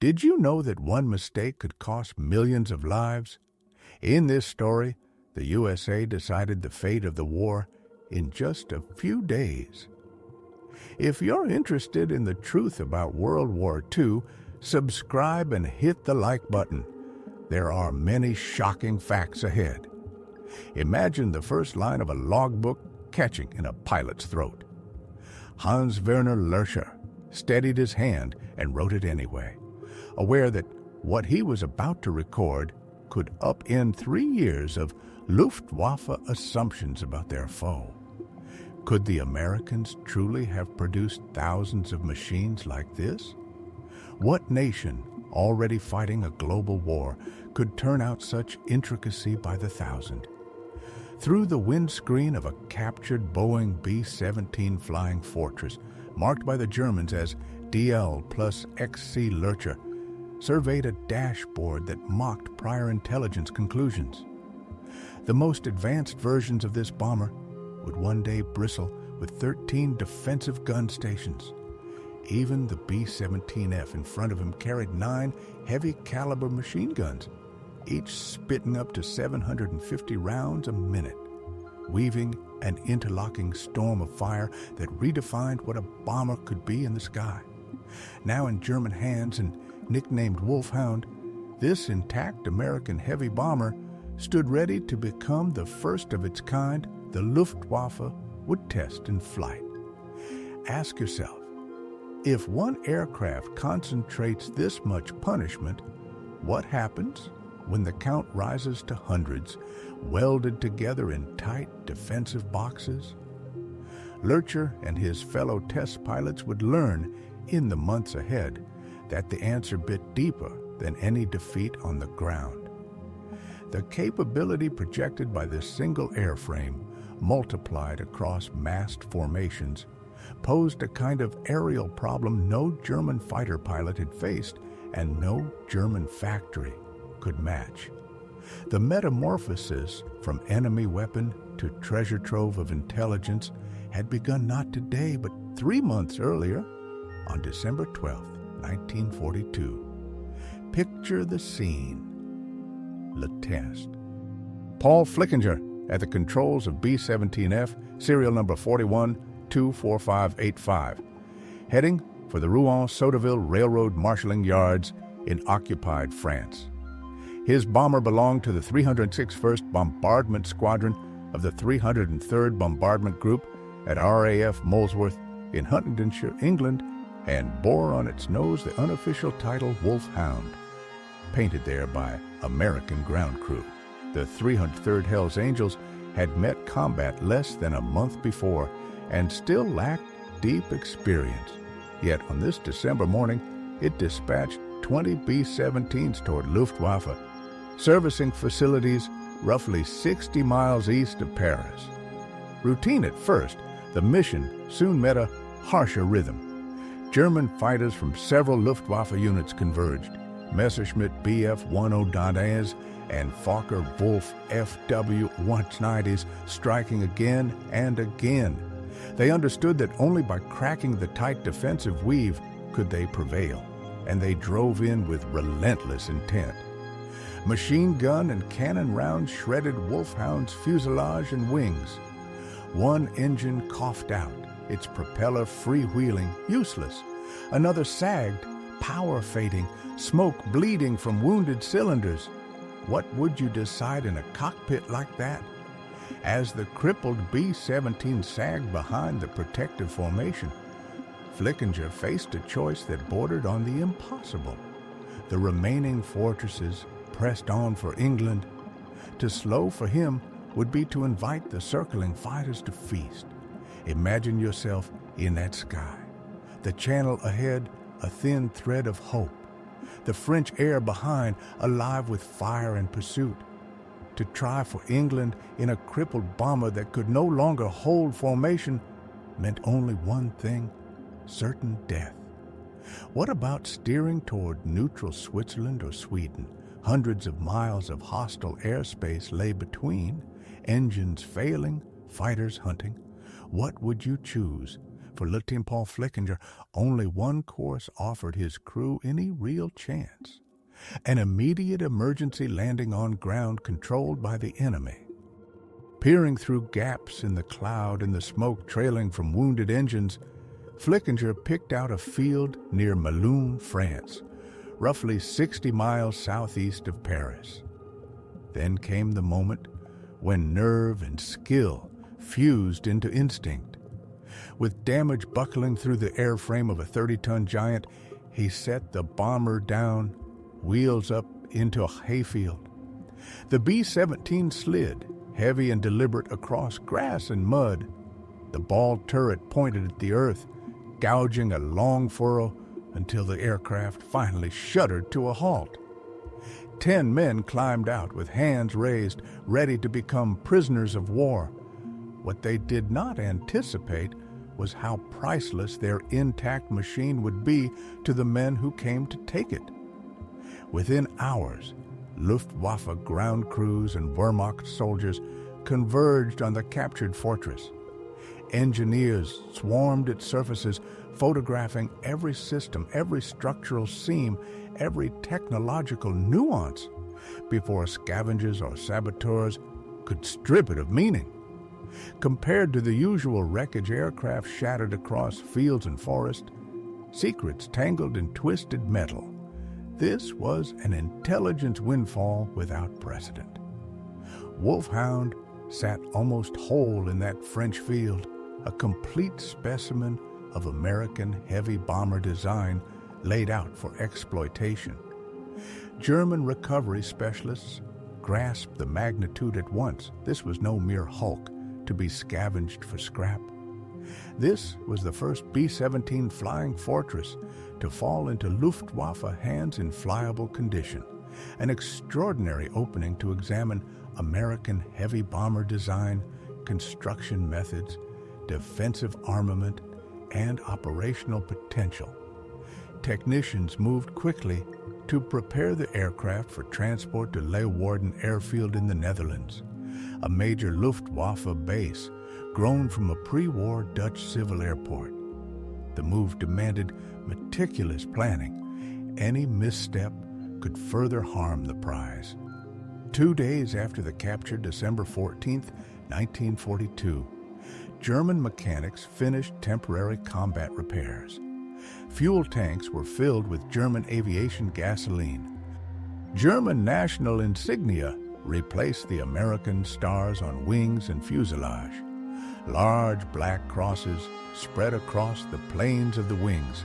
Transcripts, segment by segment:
Did you know that one mistake could cost millions of lives? In this story, the USA decided the fate of the war in just a few days. If you're interested in the truth about World War II, subscribe and hit the like button. There are many shocking facts ahead. Imagine the first line of a logbook catching in a pilot's throat. Hans Werner Lurcher steadied his hand and wrote it anyway, aware that what he was about to record could upend 3 years of Luftwaffe assumptions about their foe. Could the Americans truly have produced thousands of machines like this? What nation, already fighting a global war, could turn out such intricacy by the thousand? Through the windscreen of a captured Boeing B-17 Flying Fortress, marked by the Germans as DL plus XC Lurcher, surveyed a dashboard that mocked prior intelligence conclusions. The most advanced versions of this bomber would one day bristle with 13 defensive gun stations. Even the B-17F in front of him carried 9 heavy-caliber machine guns, each spitting up to 750 rounds a minute, weaving an interlocking storm of fire that redefined what a bomber could be in the sky. Now in German hands and nicknamed Wolfhound, this intact American heavy bomber stood ready to become the first of its kind the Luftwaffe would test in flight. Ask yourself, if one aircraft concentrates this much punishment, what happens when the count rises to hundreds, welded together in tight defensive boxes? Lurcher and his fellow test pilots would learn in the months ahead that the answer bit deeper than any defeat on the ground. The capability projected by this single airframe, multiplied across massed formations, posed a kind of aerial problem no German fighter pilot had faced and no German factory could match. The metamorphosis from enemy weapon to treasure trove of intelligence had begun not today, but 3 months earlier, on December 12, 1942. Picture the scene. Le Test. Paul Flickinger at the controls of B-17F, serial number 41-24585, heading for the Rouen-Sotteville Railroad Marshalling Yards in occupied France. His bomber belonged to the 361st Bombardment Squadron of the 303rd Bombardment Group at RAF Molesworth in Huntingdonshire, England, and bore on its nose the unofficial title Wolfhound, painted there by American ground crew. The 303rd Hells Angels had met combat less than a month before and still lacked deep experience. Yet on this December morning, it dispatched 20 B-17s toward Luftwaffe, servicing facilities roughly 60 miles east of Paris. Routine at first, the mission soon met a harsher rhythm. German fighters from several Luftwaffe units converged. Messerschmitt Bf-10 and Fokker Wolf FW-190s striking again and again. They understood that only by cracking the tight defensive weave could they prevail, and they drove in with relentless intent. Machine gun and cannon rounds shredded Wolfhound's fuselage and wings. One engine coughed out, its propeller freewheeling, useless. Another sagged, power fading, smoke bleeding from wounded cylinders. What would you decide in a cockpit like that? As the crippled B-17 sagged behind the protective formation, Flickinger faced a choice that bordered on the impossible. The remaining fortresses pressed on for England. To slow for him would be to invite the circling fighters to feast. Imagine yourself in that sky. The channel ahead, a thin thread of hope. The French air behind, alive with fire and pursuit. To try for England in a crippled bomber that could no longer hold formation meant only one thing, certain death. What about steering toward neutral Switzerland or Sweden? Hundreds of miles of hostile airspace lay between, engines failing, fighters hunting. What would you choose? For Lieutenant Paul Flickinger, only one course offered his crew any real chance: an immediate emergency landing on ground controlled by the enemy. Peering through gaps in the cloud and the smoke trailing from wounded engines, Flickinger picked out a field near Melun, France, roughly 60 miles southeast of Paris. Then came the moment when nerve and skill fused into instinct. With damage buckling through the airframe of a 30-ton giant, he set the bomber down, wheels up into a hayfield. The B-17 slid, heavy and deliberate, across grass and mud. The bald turret pointed at the earth, gouging a long furrow until the aircraft finally shuddered to a halt. 10 men climbed out with hands raised, ready to become prisoners of war. What they did not anticipate was how priceless their intact machine would be to the men who came to take it. Within hours, Luftwaffe ground crews and Wehrmacht soldiers converged on the captured fortress. Engineers swarmed its surfaces, photographing every system, every structural seam, every technological nuance, before scavengers or saboteurs could strip it of meaning. Compared to the usual wreckage aircraft shattered across fields and forest, secrets tangled in twisted metal, this was an intelligence windfall without precedent. Wolfhound sat almost whole in that French field, a complete specimen of American heavy bomber design laid out for exploitation. German recovery specialists grasped the magnitude at once. This was no mere hulk to be scavenged for scrap. This was the first B-17 Flying Fortress to fall into Luftwaffe hands in flyable condition, an extraordinary opening to examine American heavy bomber design, construction methods, defensive armament, and operational potential. Technicians moved quickly to prepare the aircraft for transport to Leeuwarden Airfield in the Netherlands, a major Luftwaffe base grown from a pre-war Dutch civil airport. The move demanded meticulous planning. Any misstep could further harm the prize. 2 days after the capture, December 14, 1942, German mechanics finished temporary combat repairs. Fuel tanks were filled with German aviation gasoline. German national insignia replaced the American stars on wings and fuselage. Large black crosses spread across the planes of the wings.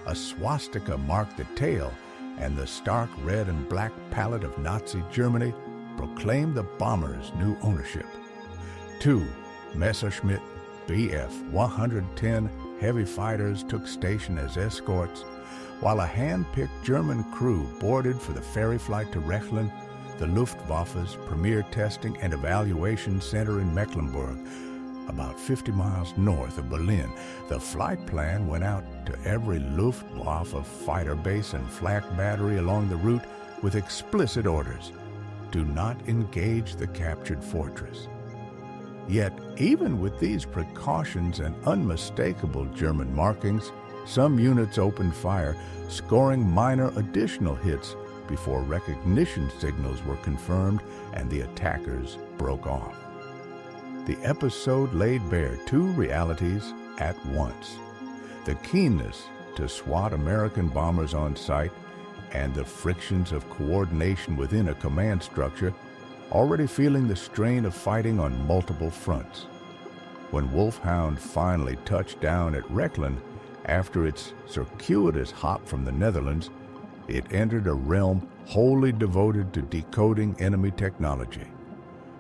A swastika marked the tail, and the stark red and black palette of Nazi Germany proclaimed the bomber's new ownership. 2 Messerschmitt Bf-110 heavy fighters took station as escorts, while a hand-picked German crew boarded for the ferry flight to Rechlin, the Luftwaffe's premier testing and evaluation center in Mecklenburg, about 50 miles north of Berlin. The flight plan went out to every Luftwaffe fighter base and flak battery along the route with explicit orders: do not engage the captured fortress. Yet, even with these precautions and unmistakable German markings, some units opened fire, scoring minor additional hits before recognition signals were confirmed and the attackers broke off. The episode laid bare 2 realities at once: the keenness to swat American bombers on sight and the frictions of coordination within a command structure already feeling the strain of fighting on multiple fronts. When Wolfhound finally touched down at Rechlin after its circuitous hop from the Netherlands, it entered a realm wholly devoted to decoding enemy technology.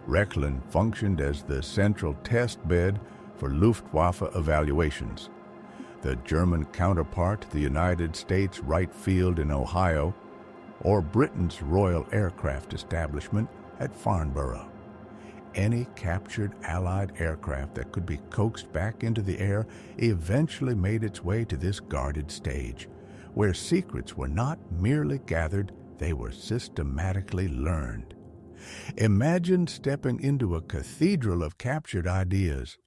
Rechlin functioned as the central test bed for Luftwaffe evaluations. The German counterpart to the United States Wright Field in Ohio, or Britain's Royal Aircraft Establishment at Farnborough. Any captured Allied aircraft that could be coaxed back into the air eventually made its way to this guarded stage, where secrets were not merely gathered, they were systematically learned. Imagine stepping into a cathedral of captured ideas,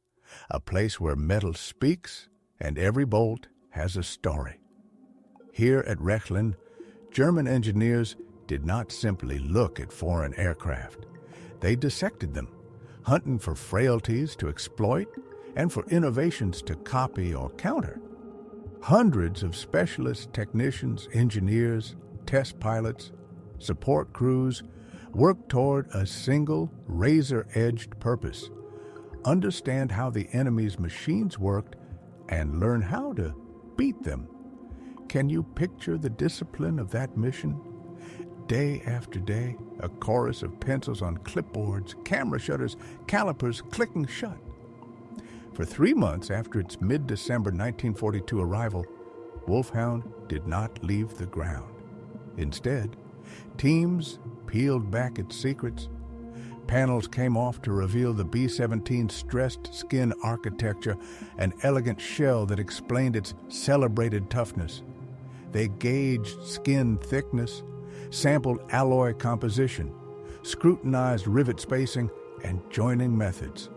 a place where metal speaks and every bolt has a story. Here at Rechlin, German engineers did not simply look at foreign aircraft. They dissected them, hunting for frailties to exploit and for innovations to copy or counter. Hundreds of specialist technicians, engineers, test pilots, support crews work toward a single razor-edged purpose: understand how the enemy's machines worked and learn how to beat them. Can you picture the discipline of that mission? Day after day, a chorus of pencils on clipboards, camera shutters, calipers clicking shut. For 3 months after its mid-December 1942 arrival, Wolfhound did not leave the ground. Instead, teams peeled back its secrets. Panels came off to reveal the B-17's stressed skin architecture, an elegant shell that explained its celebrated toughness. They gauged skin thickness, sampled alloy composition, scrutinized rivet spacing and joining methods.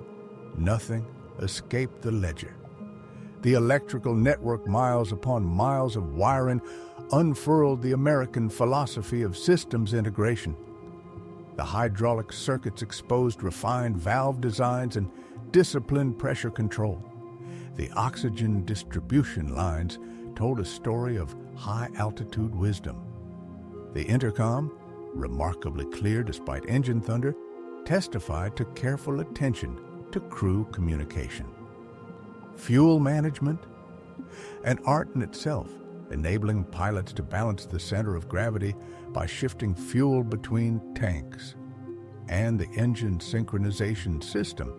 Nothing escaped the ledger. The electrical network, miles upon miles of wiring, unfurled the American philosophy of systems integration. The hydraulic circuits exposed refined valve designs and disciplined pressure control. The oxygen distribution lines told a story of high-altitude wisdom. The intercom, remarkably clear despite engine thunder, testified to careful attention to crew communication. Fuel management, an art in itself, enabling pilots to balance the center of gravity by shifting fuel between tanks. And the engine synchronization system,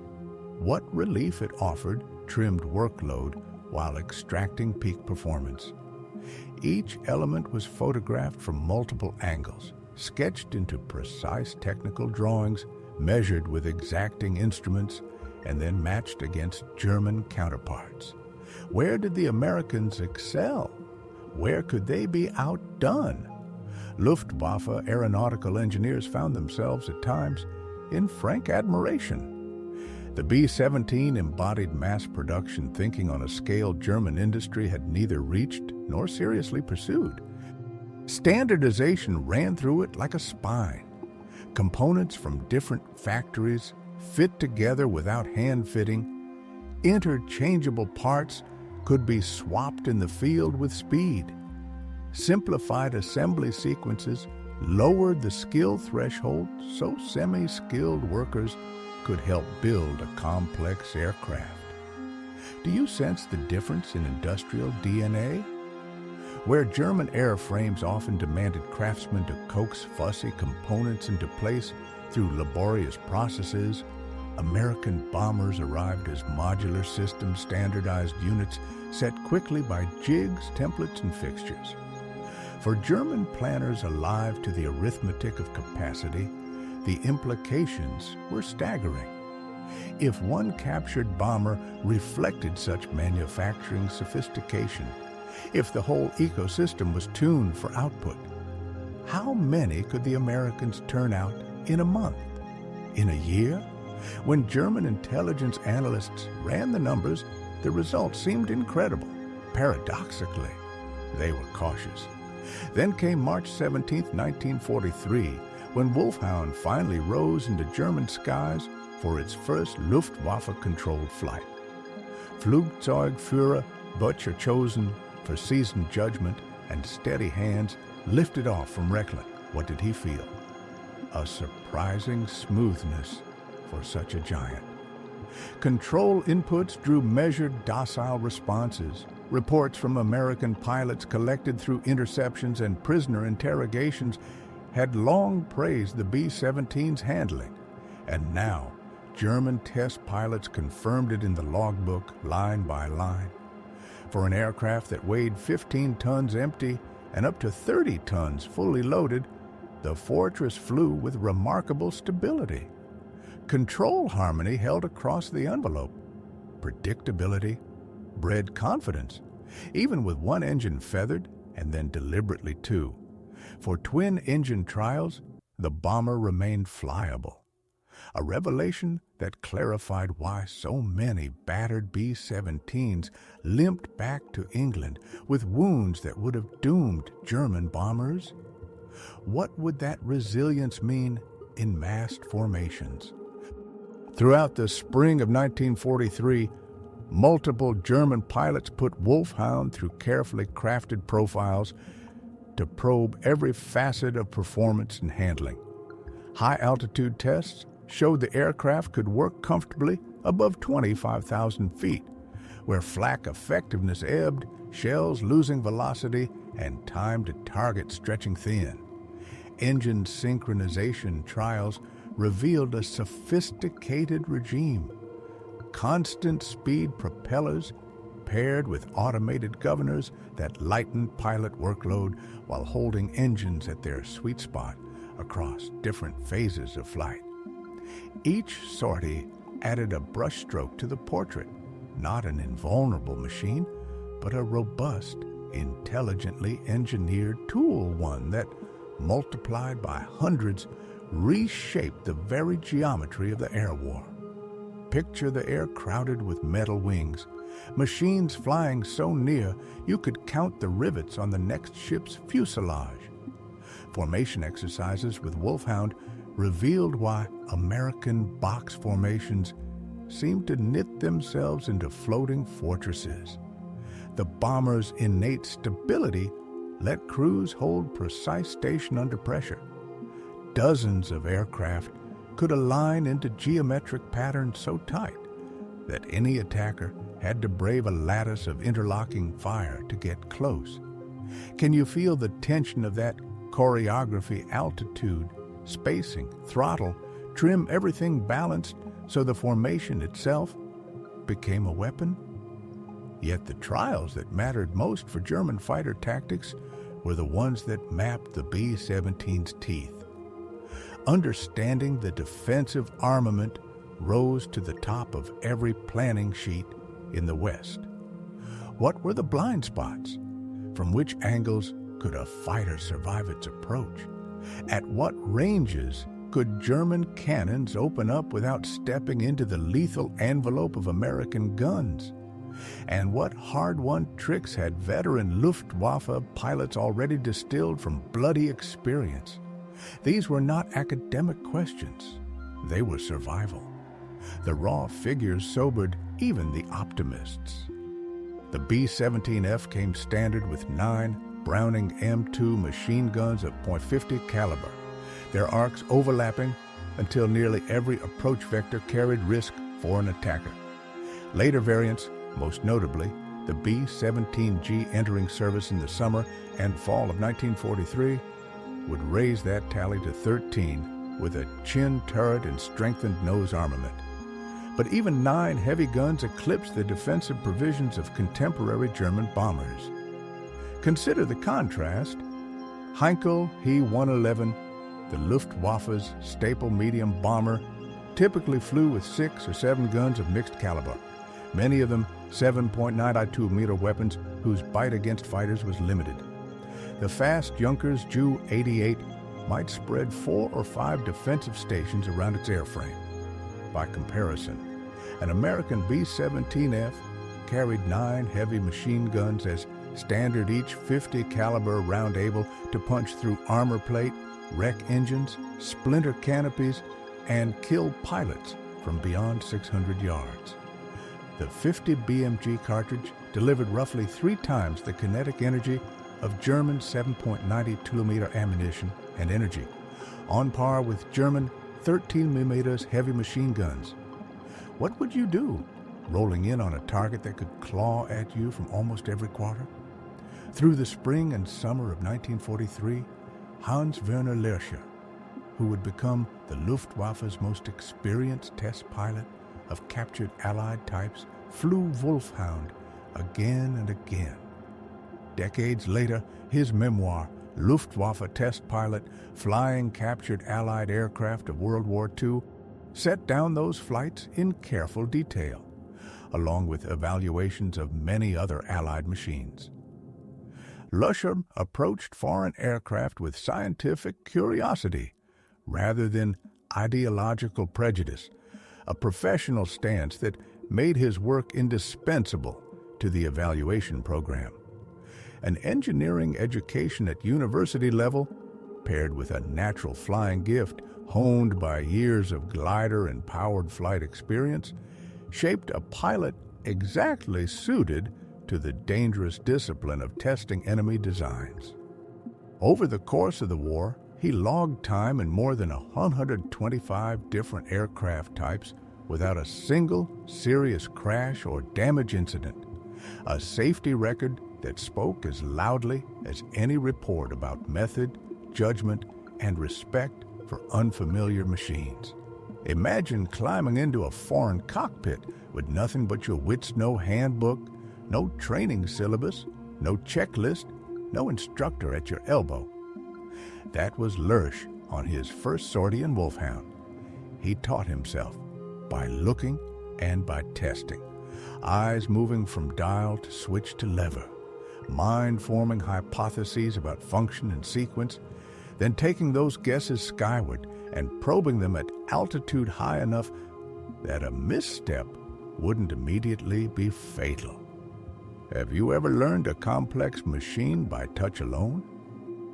what relief it offered trimmed workload while extracting peak performance. Each element was photographed from multiple angles, sketched into precise technical drawings, measured with exacting instruments, and then matched against German counterparts. Where did the Americans excel? Where could they be outdone? Luftwaffe aeronautical engineers found themselves at times in frank admiration. The B-17 embodied mass production thinking on a scale German industry had neither reached nor seriously pursued. Standardization ran through it like a spine. Components from different factories fit together without hand-fitting. Interchangeable parts could be swapped in the field with speed. Simplified assembly sequences lowered the skill threshold so semi-skilled workers could help build a complex aircraft. Do you sense the difference in industrial DNA? Where German airframes often demanded craftsmen to coax fussy components into place through laborious processes, American bombers arrived as modular systems, standardized units set quickly by jigs, templates, and fixtures. For German planners alive to the arithmetic of capacity, the implications were staggering. If one captured bomber reflected such manufacturing sophistication, if the whole ecosystem was tuned for output, how many could the Americans turn out in a month? In a year? When German intelligence analysts ran the numbers, the results seemed incredible. Paradoxically, they were cautious. Then came March 17, 1943, when Wolfhound finally rose into German skies for its first Luftwaffe-controlled flight. Flugzeugführer Butcher chosen for seasoned judgment and steady hands lifted off from Rechlin. What did he feel? A surprising smoothness for such a giant. Control inputs drew measured, docile responses. Reports from American pilots collected through interceptions and prisoner interrogations had long praised the B-17's handling, and now German test pilots confirmed it in the logbook line by line. For an aircraft that weighed 15 tons empty and up to 30 tons fully loaded, the Fortress flew with remarkable stability. Control harmony held across the envelope. Predictability bred confidence, even with one engine feathered and then deliberately two. For twin-engine trials, the bomber remained flyable. a revelation that clarified why so many battered B-17s limped back to England with wounds that would have doomed German bombers. What would that resilience mean in massed formations? Throughout the spring of 1943, multiple German pilots put Wolfhound through carefully crafted profiles to probe every facet of performance and handling. High-altitude tests showed the aircraft could work comfortably above 25,000 feet, where flak effectiveness ebbed, shells losing velocity, and time to target stretching thin. Engine synchronization trials revealed a sophisticated regime. Constant speed propellers paired with automated governors that lightened pilot workload while holding engines at their sweet spot across different phases of flight. Each sortie added a brushstroke to the portrait, not an invulnerable machine, but a robust, intelligently engineered tool, one that, multiplied by hundreds, reshaped the very geometry of the air war. Picture the air crowded with metal wings, machines flying so near you could count the rivets on the next ship's fuselage. Formation exercises with Wolfhound revealed why American box formations seemed to knit themselves into floating fortresses. The bomber's innate stability let crews hold precise station under pressure. Dozens of aircraft could align into geometric patterns so tight that any attacker had to brave a lattice of interlocking fire to get close. Can you feel the tension of that choreography? Altitude, spacing, throttle, trim, everything balanced so the formation itself became a weapon? Yet the trials that mattered most for German fighter tactics were the ones that mapped the B-17's teeth. Understanding the defensive armament rose to the top of every planning sheet in the West. What were the blind spots? From which angles could a fighter survive its approach? At what ranges could German cannons open up without stepping into the lethal envelope of American guns? And what hard-won tricks had veteran Luftwaffe pilots already distilled from bloody experience? These were not academic questions. They were survival. The raw figures sobered even the optimists. The B-17F came standard with 9 Browning M2 machine guns of .50 caliber, their arcs overlapping until nearly every approach vector carried risk for an attacker. Later variants, most notably the B-17G entering service in the summer and fall of 1943, would raise that tally to 13 with a chin turret and strengthened nose armament. But even 9 heavy guns eclipsed the defensive provisions of contemporary German bombers. Consider the contrast. Heinkel He-111, the Luftwaffe's staple medium bomber, typically flew with 6 or 7 guns of mixed caliber, many of them 7.92-meter weapons whose bite against fighters was limited. The fast Junkers Ju-88 might spread 4 or 5 defensive stations around its airframe. By comparison, an American B-17F carried 9 heavy machine guns as standard, each .50 caliber round able to punch through armor plate, wreck engines, splinter canopies, and kill pilots from beyond 600 yards. The 50 BMG cartridge delivered roughly 3 times the kinetic energy of German 7.92-millimeter ammunition and energy, on par with German 13mm heavy machine guns. What would you do, rolling in on a target that could claw at you from almost every quarter? Through the spring and summer of 1943, Hans Werner Lercher, who would become the Luftwaffe's most experienced test pilot of captured Allied types, flew Wolfhound again and again. Decades later, his memoir, Luftwaffe Test Pilot, Flying Captured Allied Aircraft of World War II, set down those flights in careful detail, along with evaluations of many other Allied machines. Lercher approached foreign aircraft with scientific curiosity rather than ideological prejudice, a professional stance that made his work indispensable to the evaluation program. An engineering education at university level, paired with a natural flying gift honed by years of glider and powered flight experience, shaped a pilot exactly suited to the dangerous discipline of testing enemy designs. Over the course of the war, he logged time in more than 125 different aircraft types without a single serious crash or damage incident, a safety record that spoke as loudly as any report about method, judgment, and respect for unfamiliar machines. Imagine climbing into a foreign cockpit with nothing but your wits' no handbook, no training syllabus, no checklist, no instructor at your elbow. That was Lersch on his first sortie in Wolfhound. He taught himself by looking and by testing, eyes moving from dial to switch to lever, mind forming hypotheses about function and sequence, then taking those guesses skyward and probing them at altitude high enough that a misstep wouldn't immediately be fatal. Have you ever learned a complex machine by touch alone?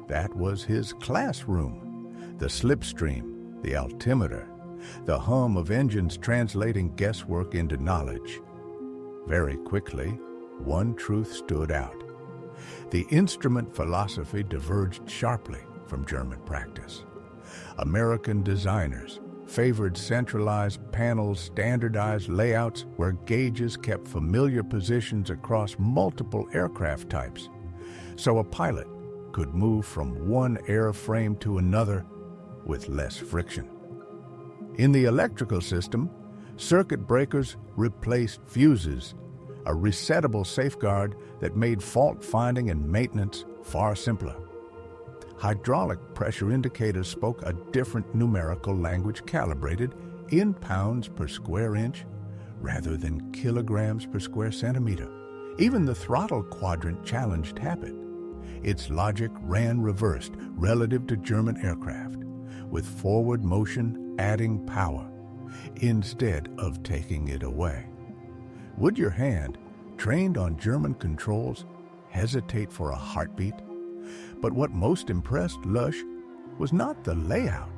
That was his classroom, the slipstream, the altimeter, the hum of engines translating guesswork into knowledge. Very quickly, one truth stood out. The instrument philosophy diverged sharply from German practice. American designers favored centralized panels, standardized layouts where gauges kept familiar positions across multiple aircraft types, so a pilot could move from one airframe to another with less friction. In the electrical system, circuit breakers replaced fuses, a resettable safeguard that made fault finding and maintenance far simpler. Hydraulic pressure indicators spoke a different numerical language calibrated in pounds per square inch rather than kilograms per square centimeter. Even the throttle quadrant challenged habit. Its logic ran reversed relative to German aircraft, with forward motion adding power instead of taking it away. Would your hand, trained on German controls, hesitate for a heartbeat? But what most impressed Lersch was not the layout.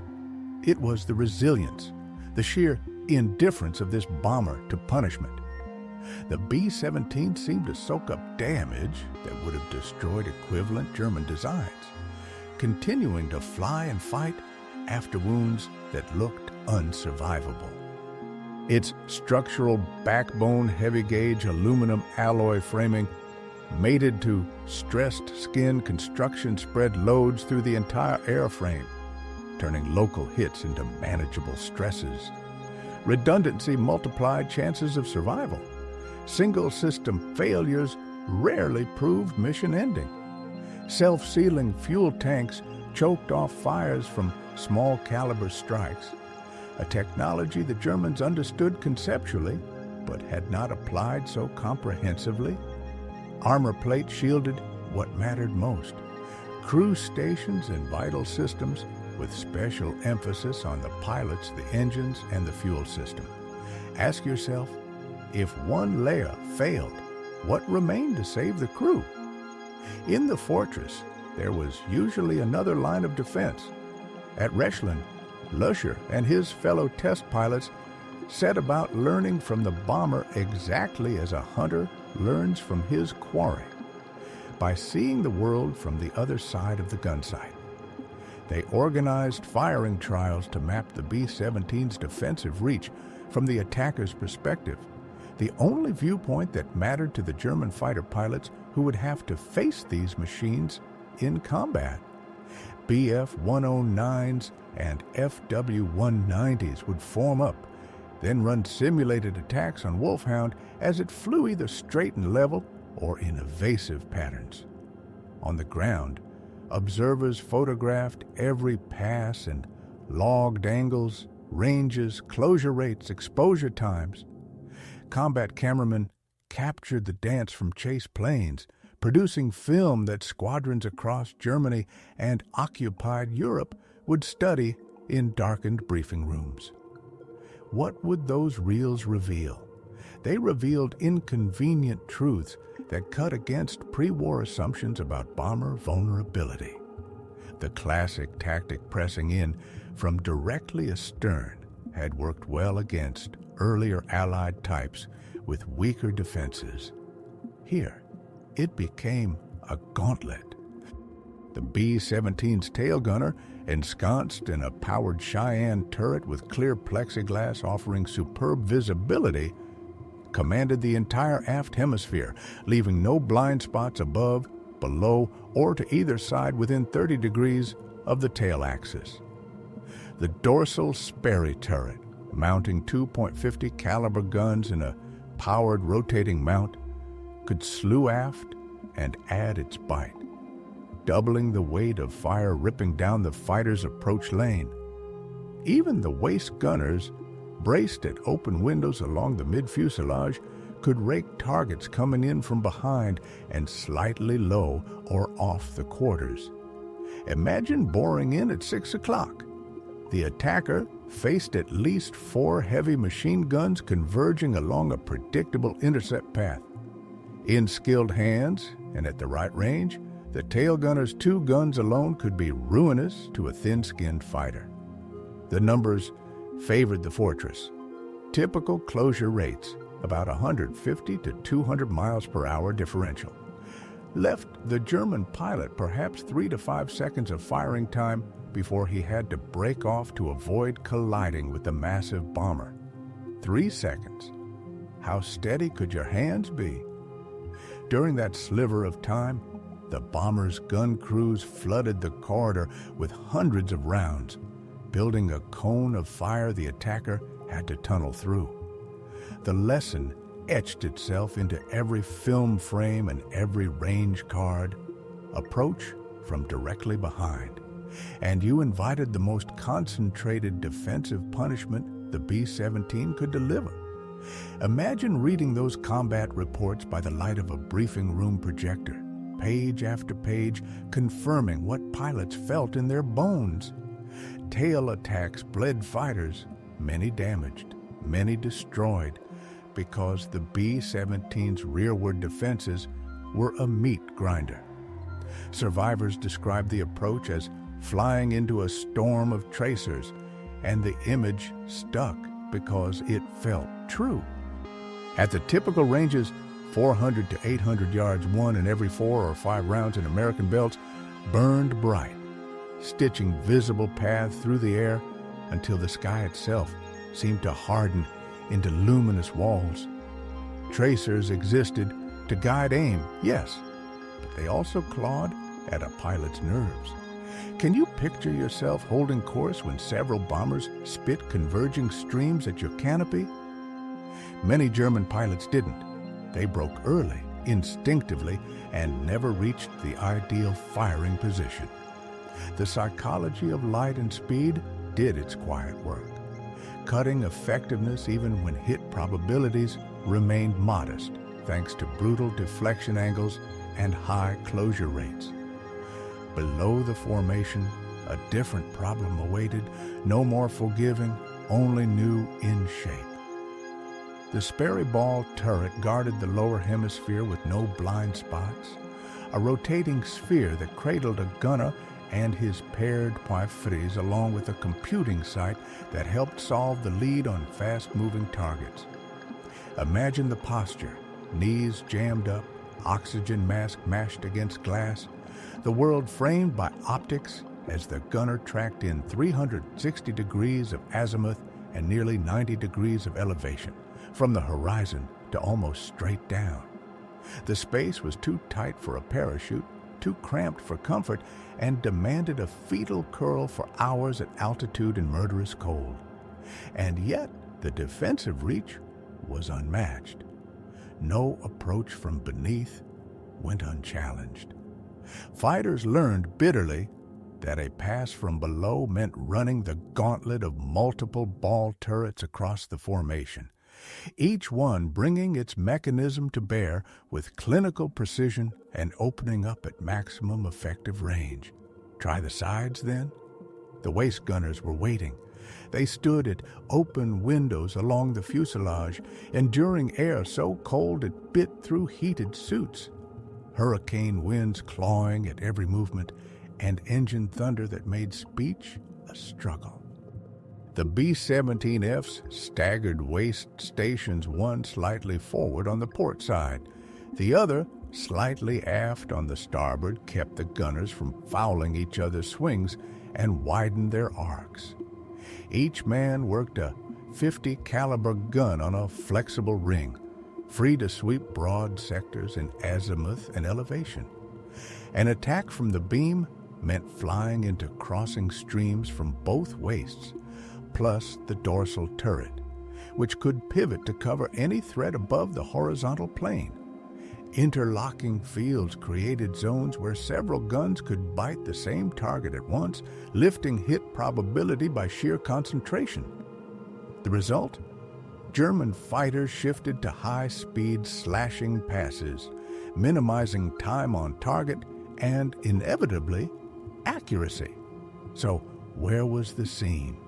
It was the resilience, the sheer indifference of this bomber to punishment. The B-17 seemed to soak up damage that would have destroyed equivalent German designs, continuing to fly and fight after wounds that looked unsurvivable. Its structural backbone heavy-gauge aluminum alloy framing mated to stressed skin construction spread loads through the entire airframe, turning local hits into manageable stresses. Redundancy multiplied chances of survival. Single system failures rarely proved mission ending. Self-sealing fuel tanks choked off fires from small caliber strikes, a technology the Germans understood conceptually but had not applied so comprehensively. Armor plate shielded what mattered most: crew stations and vital systems, with special emphasis on the pilots, the engines, and the fuel system. Ask yourself, if one layer failed, what remained to save the crew? In the fortress, there was usually another line of defense. At Rechlin, Lersch and his fellow test pilots set about learning from the bomber exactly as a hunter learns from his quarry, by seeing the world from the other side of the gun sight. They organized firing trials to map the B-17's defensive reach from the attacker's perspective, the only viewpoint that mattered to the German fighter pilots who would have to face these machines in combat. BF-109s and FW-190s would form up, then run simulated attacks on Wolfhound as it flew either straight and level or in evasive patterns. On the ground, observers photographed every pass and logged angles, ranges, closure rates, exposure times. Combat cameramen captured the dance from chase planes, producing film that squadrons across Germany and occupied Europe would study in darkened briefing rooms. What would those reels reveal? They revealed inconvenient truths that cut against pre-war assumptions about bomber vulnerability. The classic tactic pressing in from directly astern had worked well against earlier Allied types with weaker defenses. Here, it became a gauntlet. The B-17's tail gunner, ensconced in a powered Cheyenne turret with clear plexiglass offering superb visibility, commanded the entire aft hemisphere, leaving no blind spots above, below, or to either side within 30 degrees of the tail axis. The dorsal Sperry turret, mounting 2.50 caliber guns in a powered rotating mount, could slew aft and add its bite, doubling the weight of fire ripping down the fighter's approach lane. Even the waist gunners, braced at open windows along the mid-fuselage, could rake targets coming in from behind and slightly low or off the quarters. Imagine boring in at 6 o'clock. The attacker faced at least 4 heavy machine guns converging along a predictable intercept path. In skilled hands and at the right range, the tail gunner's 2 guns alone could be ruinous to a thin-skinned fighter. The numbers favored the Fortress. Typical closure rates, about 150 to 200 miles per hour differential, left the German pilot perhaps 3 to 5 seconds of firing time before he had to break off to avoid colliding with the massive bomber. 3 seconds. How steady could your hands be? During that sliver of time, the bomber's gun crews flooded the corridor with hundreds of rounds, building a cone of fire the attacker had to tunnel through. The lesson etched itself into every film frame and every range card. Approach from directly behind, and you invited the most concentrated defensive punishment the B-17 could deliver. Imagine reading those combat reports by the light of a briefing room projector, page after page, confirming what pilots felt in their bones. Tail attacks bled fighters, many damaged, many destroyed, because the B-17's rearward defenses were a meat grinder. Survivors described the approach as flying into a storm of tracers, and the image stuck because it felt true. At the typical ranges, 400 to 800 yards won in every 4 or 5 rounds in American belts burned bright, stitching visible paths through the air until the sky itself seemed to harden into luminous walls. Tracers existed to guide aim, yes, but they also clawed at a pilot's nerves. Can you picture yourself holding course when several bombers spit converging streams at your canopy? Many German pilots didn't. They broke early, instinctively, and never reached the ideal firing position. The psychology of light and speed did its quiet work. Cutting effectiveness even when hit probabilities remained modest, thanks to brutal deflection angles and high closure rates. Below the formation, a different problem awaited, no more forgiving, only new in shape. The Sperry ball turret guarded the lower hemisphere with no blind spots, a rotating sphere that cradled a gunner and his paired poivrés along with a computing site that helped solve the lead on fast-moving targets. Imagine the posture, knees jammed up, oxygen mask mashed against glass, the world framed by optics as the gunner tracked in 360 degrees of azimuth and nearly 90 degrees of elevation, from the horizon to almost straight down. The space was too tight for a parachute, too cramped for comfort, and demanded a fetal curl for hours at altitude and murderous cold. And yet, the defensive reach was unmatched. No approach from beneath went unchallenged. Fighters learned bitterly that a pass from below meant running the gauntlet of multiple ball turrets across the formation, each one bringing its mechanism to bear with clinical precision and opening up at maximum effective range. Try the sides, then? The waist gunners were waiting. They stood at open windows along the fuselage, enduring air so cold it bit through heated suits. Hurricane winds clawing at every movement, and engine thunder that made speech a struggle. The B-17F's staggered waist stations one slightly forward on the port side. The other, slightly aft on the starboard, kept the gunners from fouling each other's swings and widened their arcs. Each man worked a .50 caliber gun on a flexible ring, free to sweep broad sectors in azimuth and elevation. An attack from the beam meant flying into crossing streams from both waists, plus the dorsal turret, which could pivot to cover any threat above the horizontal plane. Interlocking fields created zones where several guns could bite the same target at once, lifting hit probability by sheer concentration. The result? German fighters shifted to high-speed slashing passes, minimizing time on target and, inevitably, accuracy. So, where was the seam?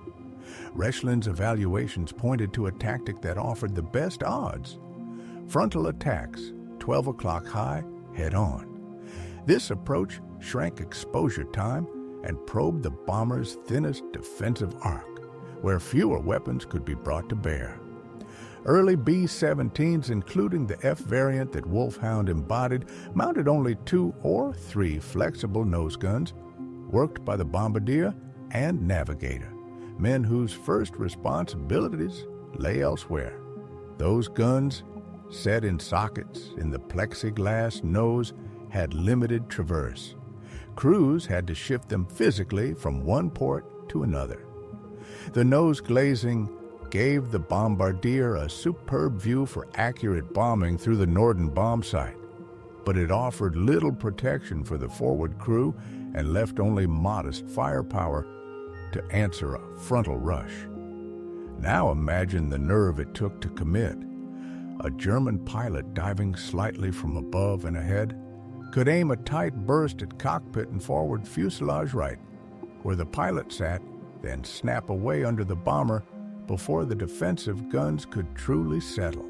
Rechlin's evaluations pointed to a tactic that offered the best odds: frontal attacks, 12 o'clock high, head-on. This approach shrank exposure time and probed the bomber's thinnest defensive arc, where fewer weapons could be brought to bear. Early B-17s, including the F variant that Wolfhound embodied, mounted only 2 or 3 flexible nose guns, worked by the bombardier and navigator, men whose first responsibilities lay elsewhere. Those guns, set in sockets in the plexiglass nose, had limited traverse. Crews had to shift them physically from one port to another. The nose glazing gave the bombardier a superb view for accurate bombing through the Norden bomb site, but it offered little protection for the forward crew and left only modest firepower to answer a frontal rush. Now imagine the nerve it took to commit. A German pilot diving slightly from above and ahead could aim a tight burst at cockpit and forward fuselage right, where the pilot sat, then snap away under the bomber before the defensive guns could truly settle.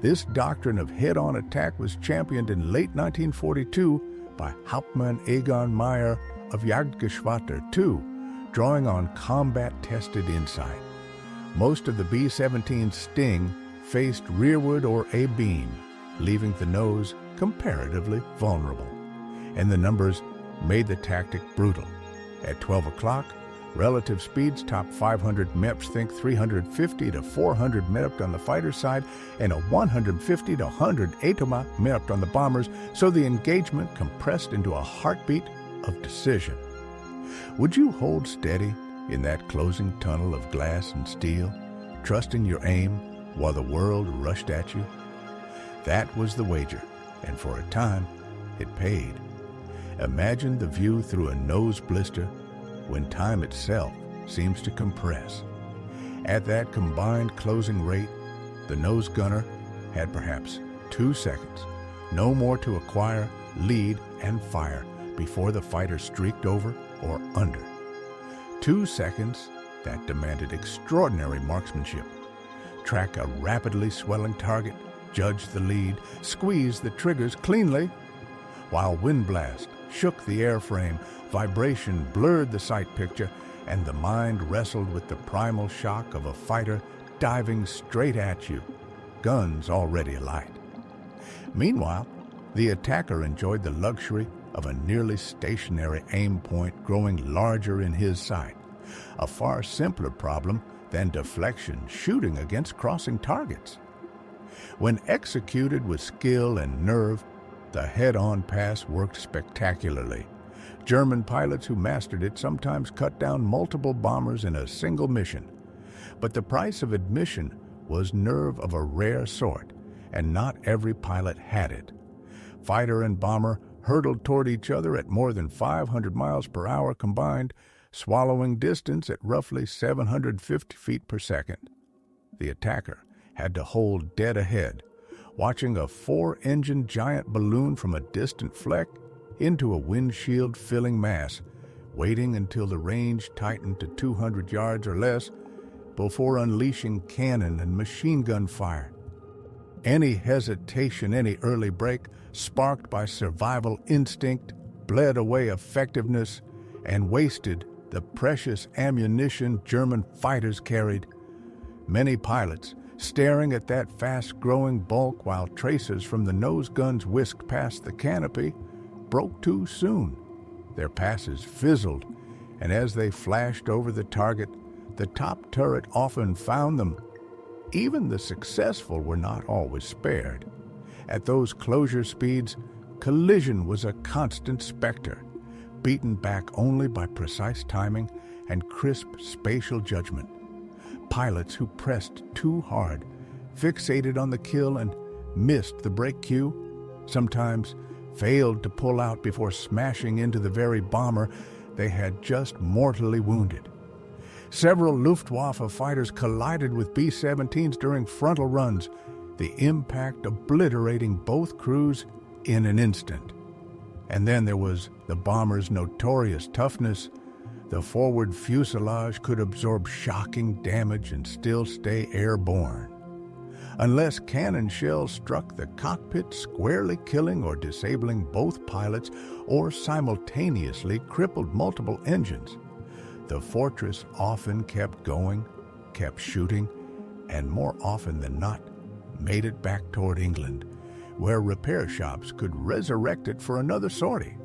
This doctrine of head-on attack was championed in late 1942 by Hauptmann Egon Meyer of Jagdgeschwader II, drawing on combat-tested insight. Most of the B-17's sting faced rearward or abeam, leaving the nose comparatively vulnerable, and the numbers made the tactic brutal. At 12 o'clock, relative speeds topped 500 MEPs, think 350 to 400 MEPs on the fighter side, and a 150 to 100 atoma MEPs on the bombers, so the engagement compressed into a heartbeat of decision. Would you hold steady in that closing tunnel of glass and steel, trusting your aim while the world rushed at you? That was the wager, and for a time, it paid. Imagine the view through a nose blister when time itself seems to compress. At that combined closing rate, the nose gunner had perhaps 2 seconds, no more, to acquire, lead, and fire before the fighter streaked over or under. 2 seconds that demanded extraordinary marksmanship. Track a rapidly swelling target, judge the lead, squeeze the triggers cleanly. While wind blast shook the airframe, vibration blurred the sight picture, and the mind wrestled with the primal shock of a fighter diving straight at you, guns already alight. Meanwhile, the attacker enjoyed the luxury of a nearly stationary aim point growing larger in his sight, a far simpler problem than deflection shooting against crossing targets. When executed with skill and nerve, the head-on pass worked spectacularly. German pilots who mastered it sometimes cut down multiple bombers in a single mission. But the price of admission was nerve of a rare sort, and not every pilot had it. Fighter and bomber hurtled toward each other at more than 500 miles per hour combined, swallowing distance at roughly 750 feet per second. The attacker had to hold dead ahead, watching a 4-engine giant balloon from a distant fleck into a windshield-filling mass waiting until the range tightened to 200 yards or less before unleashing cannon and machine gun fire. Any hesitation, any early break, sparked by survival instinct, bled away effectiveness and wasted the precious ammunition German fighters carried. Many pilots, staring at that fast-growing bulk while traces from the nose guns whisked past the canopy, broke too soon. Their passes fizzled, and as they flashed over the target, the top turret often found them. Even the successful were not always spared. At those closure speeds, collision was a constant specter, beaten back only by precise timing and crisp spatial judgment. Pilots who pressed too hard, fixated on the kill and missed the brake cue, sometimes failed to pull out before smashing into the very bomber they had just mortally wounded. Several Luftwaffe fighters collided with B-17s during frontal runs, the impact obliterating both crews in an instant. And then there was the bomber's notorious toughness. The forward fuselage could absorb shocking damage and still stay airborne. Unless cannon shells struck the cockpit, squarely killing or disabling both pilots or simultaneously crippled multiple engines, the Fortress often kept going, kept shooting, and more often than not, made it back toward England, where repair shops could resurrect it for another sortie.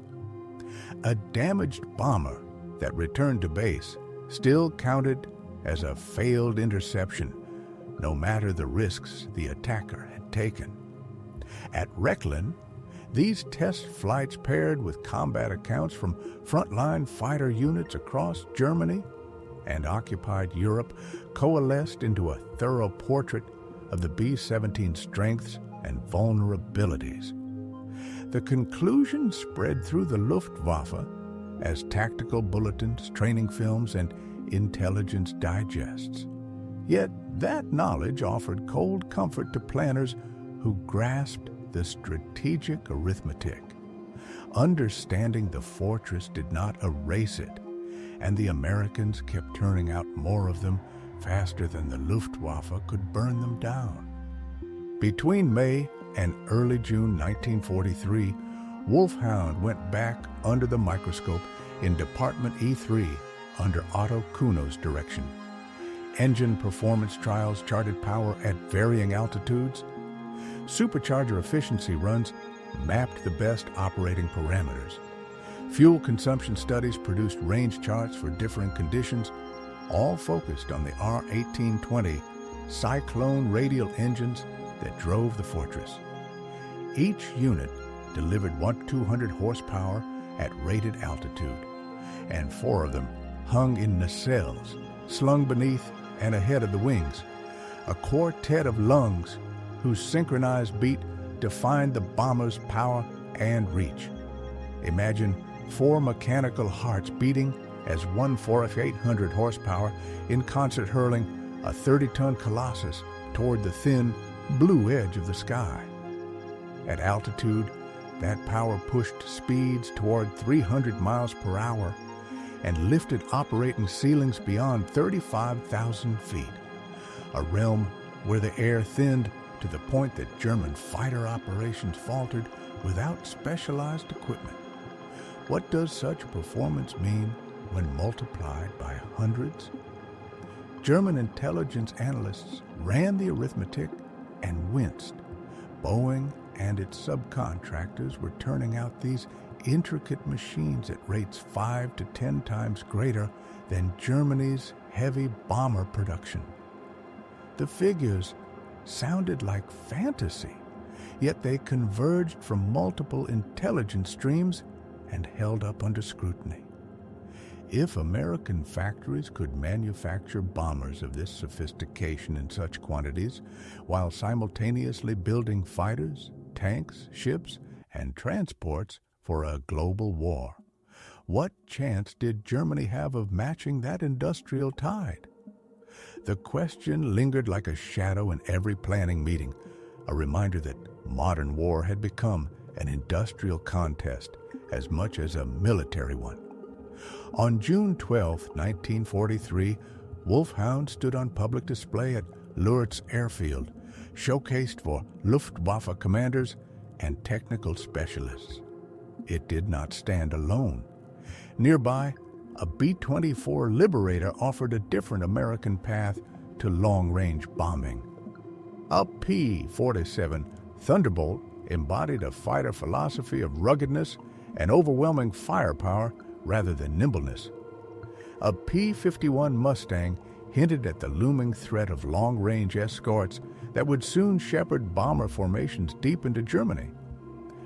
A damaged bomber that returned to base still counted as a failed interception, no matter the risks the attacker had taken. At Rechlin, these test flights paired with combat accounts from frontline fighter units across Germany and occupied Europe coalesced into a thorough portrait of the B-17's strengths and vulnerabilities. The conclusion spread through the Luftwaffe as tactical bulletins, training films, and intelligence digests. Yet that knowledge offered cold comfort to planners who grasped the strategic arithmetic. Understanding the Fortress did not erase it, and the Americans kept turning out more of them faster than the Luftwaffe could burn them down. Between May and early June 1943, Wolfhound went back under the microscope in Department E3 under Otto Kuno's direction. Engine performance trials charted power at varying altitudes. Supercharger efficiency runs mapped the best operating parameters. Fuel consumption studies produced range charts for differing conditions, all focused on the R-1820 Cyclone radial engines that drove the Fortress. Each unit delivered 200 horsepower at rated altitude, and 4 of them hung in nacelles, slung beneath and ahead of the wings, a quartet of lungs whose synchronized beat defined the bomber's power and reach. Imagine 4 mechanical hearts beating as one 4,800 horsepower in concert hurling a 30-ton colossus toward the thin, blue edge of the sky. At altitude, that power pushed speeds toward 300 miles per hour and lifted operating ceilings beyond 35,000 feet, a realm where the air thinned to the point that German fighter operations faltered without specialized equipment. What does such performance mean when multiplied by hundreds? German intelligence analysts ran the arithmetic and winced. Boeing and its subcontractors were turning out these intricate machines at rates 5 to 10 times greater than Germany's heavy bomber production. The figures sounded like fantasy, yet they converged from multiple intelligence streams and held up under scrutiny. If American factories could manufacture bombers of this sophistication in such quantities, while simultaneously building fighters, tanks, ships, and transports for a global war, what chance did Germany have of matching that industrial tide? The question lingered like a shadow in every planning meeting, a reminder that modern war had become an industrial contest as much as a military one. On June 12, 1943, Wolfhound stood on public display at Lourdes Airfield, showcased for Luftwaffe commanders and technical specialists. It did not stand alone. Nearby, a B-24 Liberator offered a different American path to long-range bombing. A P-47 Thunderbolt embodied a fighter philosophy of ruggedness and overwhelming firepower rather than nimbleness. A P-51 Mustang hinted at the looming threat of long-range escorts that would soon shepherd bomber formations deep into Germany.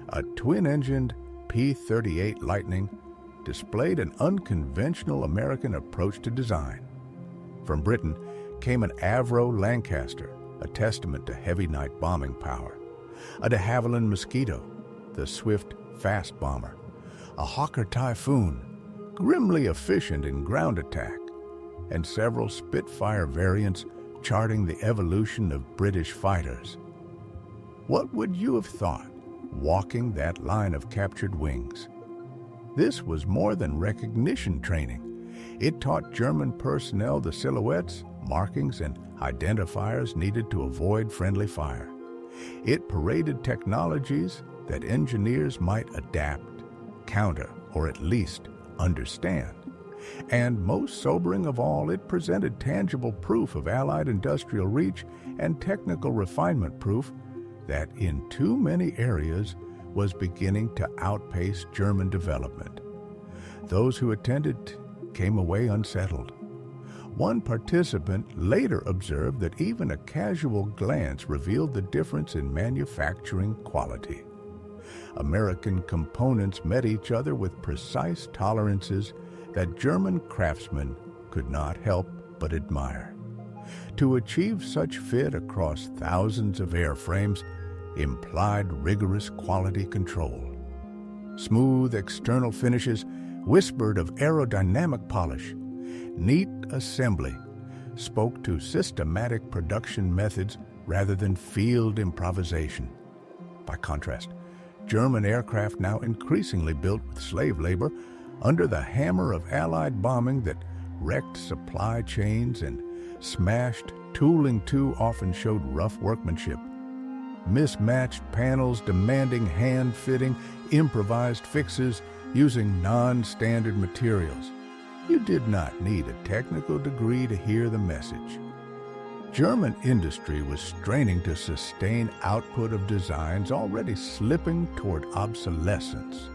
A twin-engined P-38 Lightning displayed an unconventional American approach to design. From Britain came an Avro Lancaster, a testament to heavy night bombing power, a de Havilland Mosquito, the swift, fast bomber, a Hawker Typhoon, grimly efficient in ground attack, and several Spitfire variants charting the evolution of British fighters. What would you have thought, walking that line of captured wings? This was more than recognition training. It taught German personnel the silhouettes, markings, and identifiers needed to avoid friendly fire. It paraded technologies that engineers might adapt, counter, or at least understand. And most sobering of all, it presented tangible proof of Allied industrial reach and technical refinement proof that in too many areas was beginning to outpace German development. Those who attended came away unsettled. One participant later observed that even a casual glance revealed the difference in manufacturing quality. American components met each other with precise tolerances that German craftsmen could not help but admire. To achieve such fit across thousands of airframes implied rigorous quality control. Smooth external finishes whispered of aerodynamic polish. Neat assembly spoke to systematic production methods rather than field improvisation. By contrast, German aircraft now increasingly built with slave labor under the hammer of Allied bombing that wrecked supply chains and smashed tooling too often showed rough workmanship. Mismatched panels demanding hand-fitting, improvised fixes using non-standard materials. You did not need a technical degree to hear the message. German industry was straining to sustain output of designs already slipping toward obsolescence,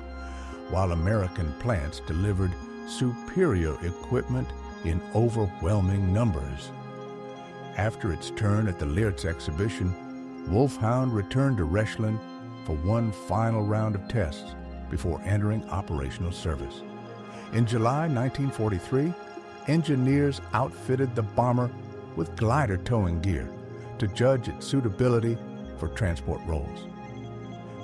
while American plants delivered superior equipment in overwhelming numbers. After its turn at the Lourdes exhibition, Wolfhound returned to Rechlin for one final round of tests before entering operational service. In July 1943, engineers outfitted the bomber with glider towing gear to judge its suitability for transport roles.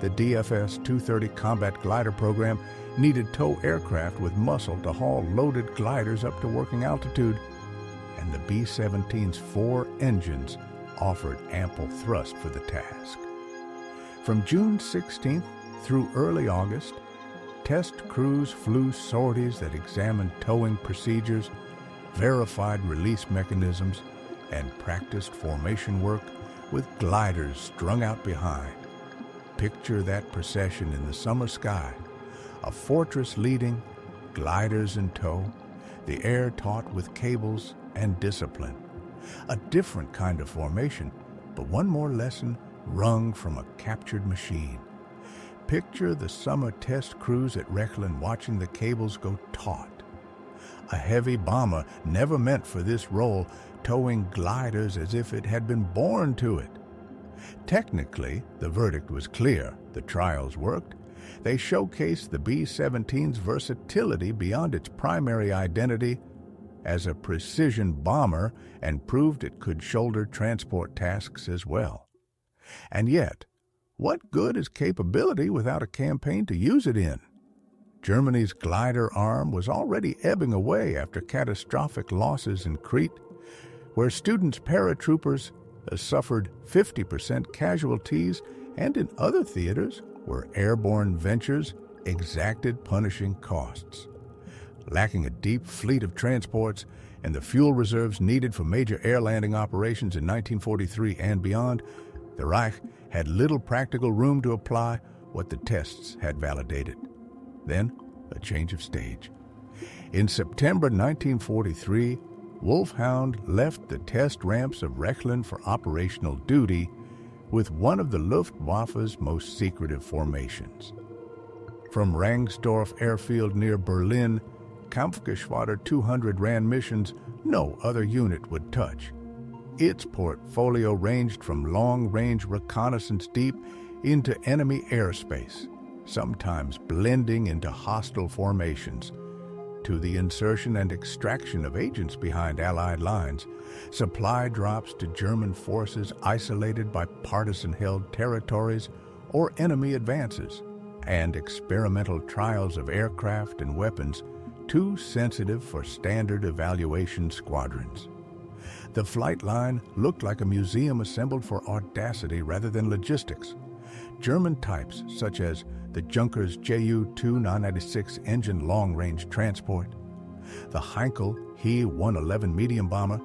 The DFS-230 combat glider program needed tow aircraft with muscle to haul loaded gliders up to working altitude, and the B-17's 4 engines offered ample thrust for the task. From June 16th through early August, test crews flew sorties that examined towing procedures, verified release mechanisms, and practiced formation work with gliders strung out behind. Picture that procession in the summer sky, a fortress leading, gliders in tow, the air taut with cables and discipline. A different kind of formation, but one more lesson wrung from a captured machine. Picture the summer test crews at Rechlin watching the cables go taut. A heavy bomber never meant for this role, towing gliders as if it had been born to it. Technically, the verdict was clear. The trials worked. They showcased the B-17's versatility beyond its primary identity as a precision bomber and proved it could shoulder transport tasks as well. And yet, what good is capability without a campaign to use it in? Germany's glider arm was already ebbing away after catastrophic losses in Crete, where students' paratroopers suffered 50% casualties, and in other theaters where airborne ventures exacted punishing costs. Lacking a deep fleet of transports and the fuel reserves needed for major air landing operations in 1943 and beyond, the Reich had little practical room to apply what the tests had validated. Then, a change of stage. In September 1943, Wolfhound left the test ramps of Rechlin for operational duty with one of the Luftwaffe's most secretive formations. From Rangsdorf Airfield near Berlin, Kampfgeschwader 200 ran missions no other unit would touch. Its portfolio ranged from long-range reconnaissance deep into enemy airspace, sometimes blending into hostile formations, to the insertion and extraction of agents behind Allied lines, supply drops to German forces isolated by partisan-held territories or enemy advances, and experimental trials of aircraft and weapons too sensitive for standard evaluation squadrons. The flight line looked like a museum assembled for audacity rather than logistics. German types such as the Junkers Ju-2 996 engine long-range transport, the Heinkel He-111 medium bomber,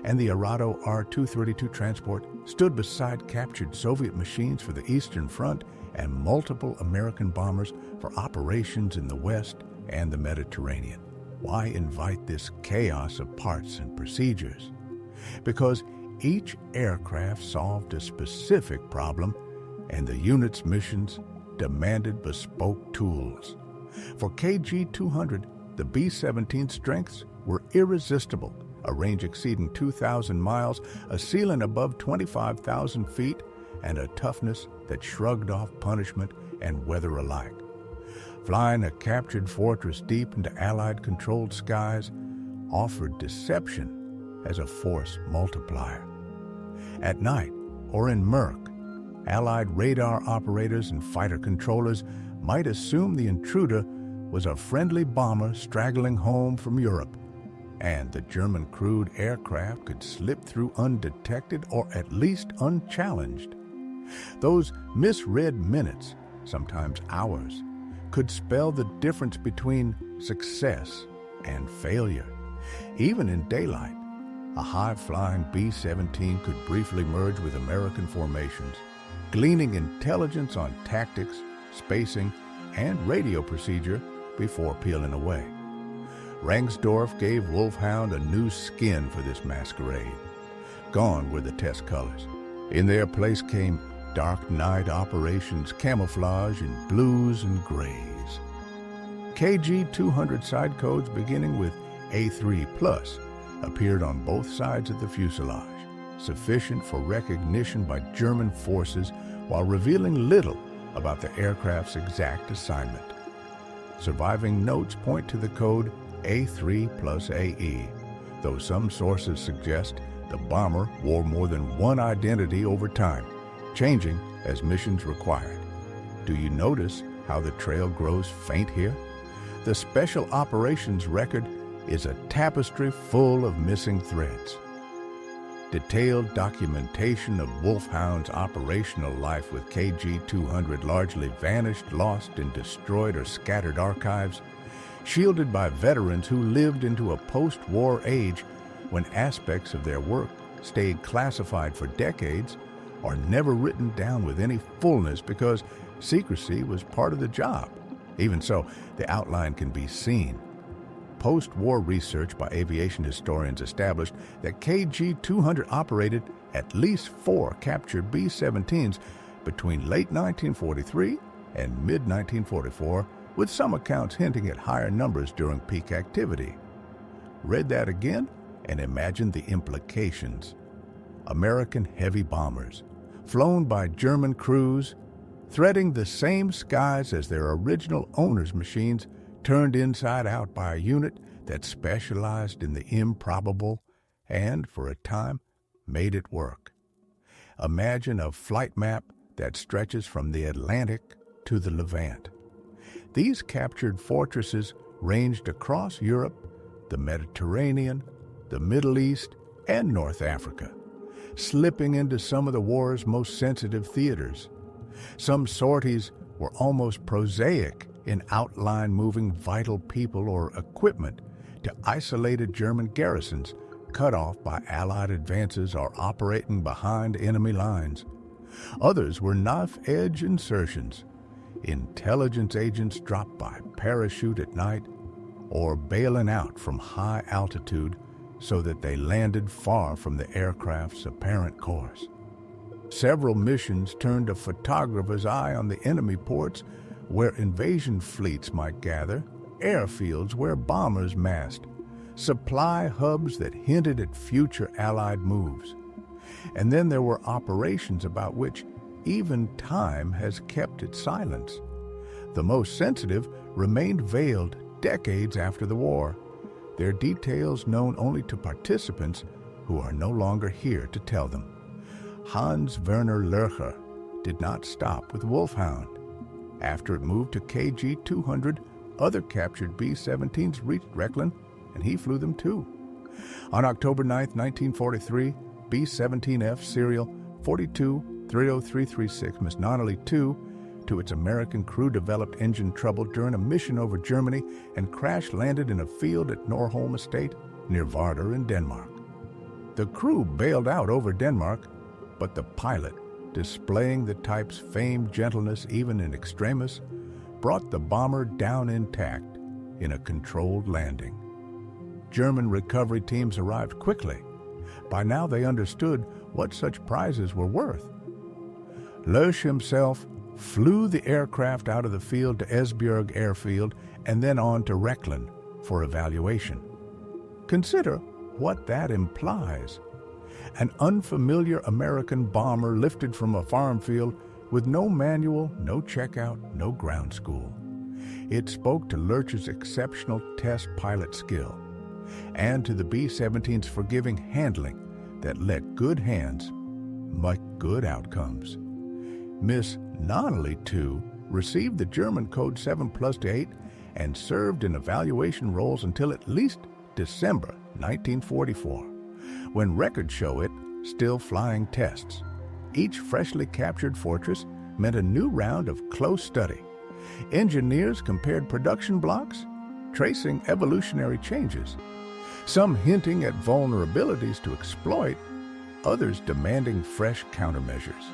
and the Arado R-232 transport stood beside captured Soviet machines for the Eastern Front and multiple American bombers for operations in the West and the Mediterranean. Why invite this chaos of parts and procedures? Because each aircraft solved a specific problem, and the unit's missions demanded bespoke tools. For KG-200, the B-17's strengths were irresistible, a range exceeding 2,000 miles, a ceiling above 25,000 feet, and a toughness that shrugged off punishment and weather alike. Flying a captured fortress deep into Allied-controlled skies offered deception as a force multiplier. At night, or in murk, Allied radar operators and fighter controllers might assume the intruder was a friendly bomber straggling home from Europe, and the German crewed aircraft could slip through undetected or at least unchallenged. Those misread minutes, sometimes hours, could spell the difference between success and failure. Even in daylight, a high-flying B-17 could briefly merge with American formations, gleaning intelligence on tactics, spacing, and radio procedure before peeling away. Rangsdorf gave Wolfhound a new skin for this masquerade. Gone were the test colors. In their place came dark night operations camouflage in blues and grays. KG-200 side codes beginning with A3+ appeared on both sides of the fuselage, sufficient for recognition by German forces while revealing little about the aircraft's exact assignment. Surviving notes point to the code A3+AE, though some sources suggest the bomber wore more than one identity over time, changing as missions required. Do you notice how the trail grows faint here? The Special Operations record is a tapestry full of missing threads. Detailed documentation of Wolfhound's operational life with KG-200 largely vanished, lost in destroyed or scattered archives, shielded by veterans who lived into a post-war age when aspects of their work stayed classified for decades or never written down with any fullness because secrecy was part of the job. Even so, the outline can be seen. Post-war research by aviation historians established that KG-200 operated at least 4 captured B-17s between late 1943 and mid-1944, with some accounts hinting at higher numbers during peak activity. Read that again and imagine the implications. American heavy bombers, flown by German crews, threading the same skies as their original owners' machines, turned inside out by a unit that specialized in the improbable and, for a time, made it work. Imagine a flight map that stretches from the Atlantic to the Levant. These captured fortresses ranged across Europe, the Mediterranean, the Middle East, and North Africa, slipping into some of the war's most sensitive theaters. Some sorties were almost prosaic in outline moving vital people or equipment to isolated German garrisons cut off by Allied advances or operating behind enemy lines. Others were knife-edge insertions, intelligence agents dropped by parachute at night or bailing out from high altitude so that they landed far from the aircraft's apparent course. Several missions turned a photographer's eye on the enemy ports where invasion fleets might gather, airfields where bombers massed, supply hubs that hinted at future Allied moves. And then there were operations about which even time has kept its silence. The most sensitive remained veiled decades after the war, their details known only to participants who are no longer here to tell them. Hans Werner Lörcher did not stop with Wolfhound. After it moved to KG-200, other captured B-17s reached Rechlin, and he flew them too. On October 9, 1943, B-17F serial 42-30336 missed not only to its American crew-developed engine trouble during a mission over Germany and crash-landed in a field at Norholm Estate near Vardar in Denmark. The crew bailed out over Denmark, but the pilot, displaying the type's famed gentleness even in extremis, brought the bomber down intact in a controlled landing. German recovery teams arrived quickly. By now they understood what such prizes were worth. Lörsch himself flew the aircraft out of the field to Esbjerg Airfield and then on to Rechlin for evaluation. Consider what that implies. An unfamiliar American bomber lifted from a farm field with no manual, no checkout, no ground school. It spoke to Lörsch's exceptional test pilot skill and to the B-17's forgiving handling that let good hands make good outcomes. Miss Nonnelly, too, received the German code 7+8 and served in evaluation roles until at least December 1944, when records show it still flying tests. Each freshly captured fortress meant a new round of close study. Engineers compared production blocks, tracing evolutionary changes, some hinting at vulnerabilities to exploit, others demanding fresh countermeasures.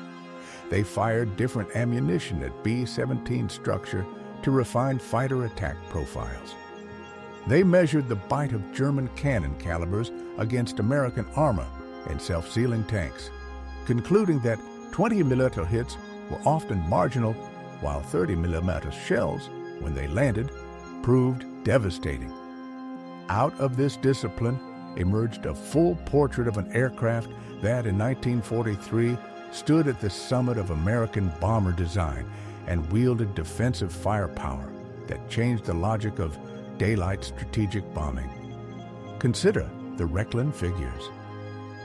They fired different ammunition at B-17 structure to refine fighter attack profiles. They measured the bite of German cannon calibers against American armor and self-sealing tanks, concluding that 20mm hits were often marginal, while 30mm shells, when they landed, proved devastating. Out of this discipline emerged a full portrait of an aircraft that, in 1943, stood at the summit of American bomber design and wielded defensive firepower that changed the logic of daylight strategic bombing. Consider the Rechlin figures.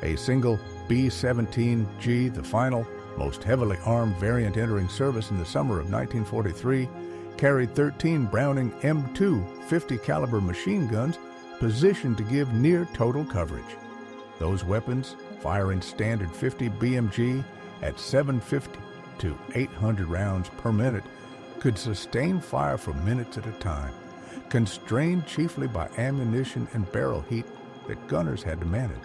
A single B-17G, the final, most heavily armed variant entering service in the summer of 1943, carried 13 Browning M2 50-caliber machine guns positioned to give near-total coverage. Those weapons, firing standard 50 BMG at 750 to 800 rounds per minute, could sustain fire for minutes at a time, constrained chiefly by ammunition and barrel heat that gunners had to manage.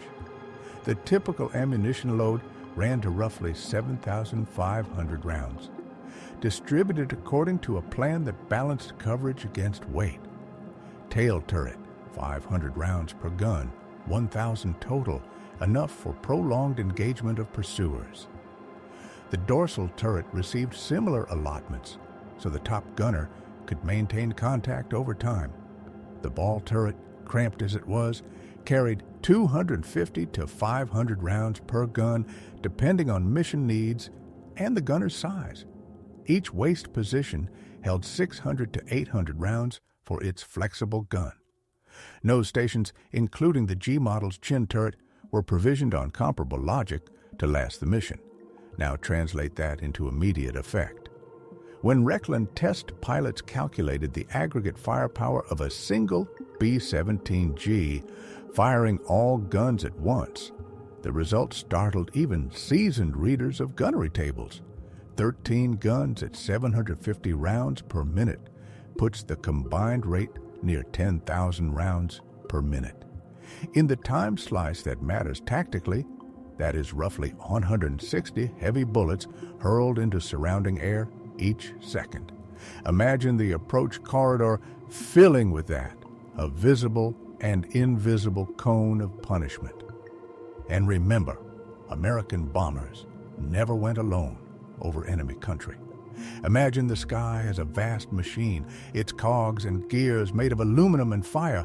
The typical ammunition load ran to roughly 7,500 rounds, distributed according to a plan that balanced coverage against weight. Tail turret, 500 rounds per gun, 1,000 total, enough for prolonged engagement of pursuers. The dorsal turret received similar allotments, so the top gunner could maintain contact over time. The ball turret, cramped as it was, carried 250 to 500 rounds per gun, depending on mission needs and the gunner's size. Each waist position held 600 to 800 rounds for its flexible gun. Nose stations, including the G model's chin turret, were provisioned on comparable logic to last the mission. Now translate that into immediate effect. When Rechlin test pilots calculated the aggregate firepower of a single B-17G firing all guns at once, the result startled even seasoned readers of gunnery tables. 13 guns at 750 rounds per minute, puts the combined rate near 10,000 rounds per minute. In the time slice that matters tactically, that is roughly 160 heavy bullets hurled into surrounding air each second. Imagine the approach corridor filling with that, a visible and invisible cone of punishment. And remember, American bombers never went alone over enemy country. Imagine the sky as a vast machine, its cogs and gears made of aluminum and fire.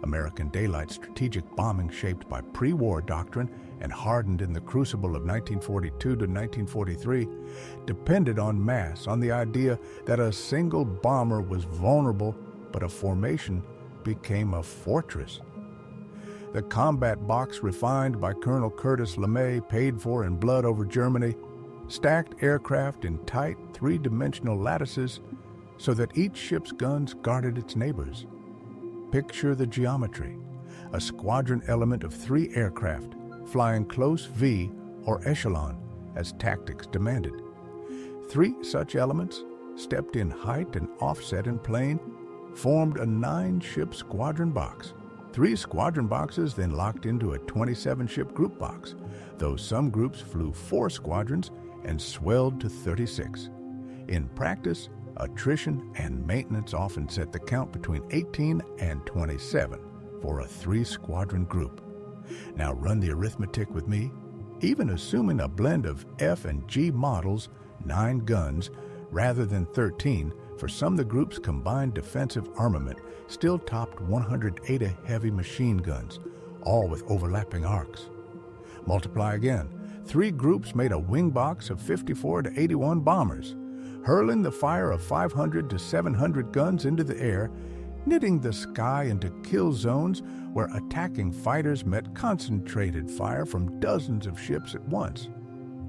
American daylight strategic bombing, shaped by pre-war doctrine and hardened in the crucible of 1942 to 1943, depended en masse on the idea that a single bomber was vulnerable, but a formation became a fortress. The combat box, refined by Colonel Curtis LeMay, paid for in blood over Germany, stacked aircraft in tight three-dimensional lattices so that each ship's guns guarded its neighbors. Picture the geometry: a squadron element of 3 aircraft flying close V or echelon as tactics demanded. 3 such elements, stepped in height and offset in plane, formed a 9-ship squadron box. 3 squadron boxes then locked into a 27-ship group box, though some groups flew 4 squadrons and swelled to 36. In practice, attrition and maintenance often set the count between 18 and 27 for a 3-squadron group. Now run the arithmetic with me. Even assuming a blend of F and G models, 9 guns, rather than 13, for some the group's combined defensive armament still topped 180 heavy machine guns, all with overlapping arcs. Multiply again. 3 groups made a wing box of 54 to 81 bombers, hurling the fire of 500 to 700 guns into the air, knitting the sky into kill zones where attacking fighters met concentrated fire from dozens of ships at once.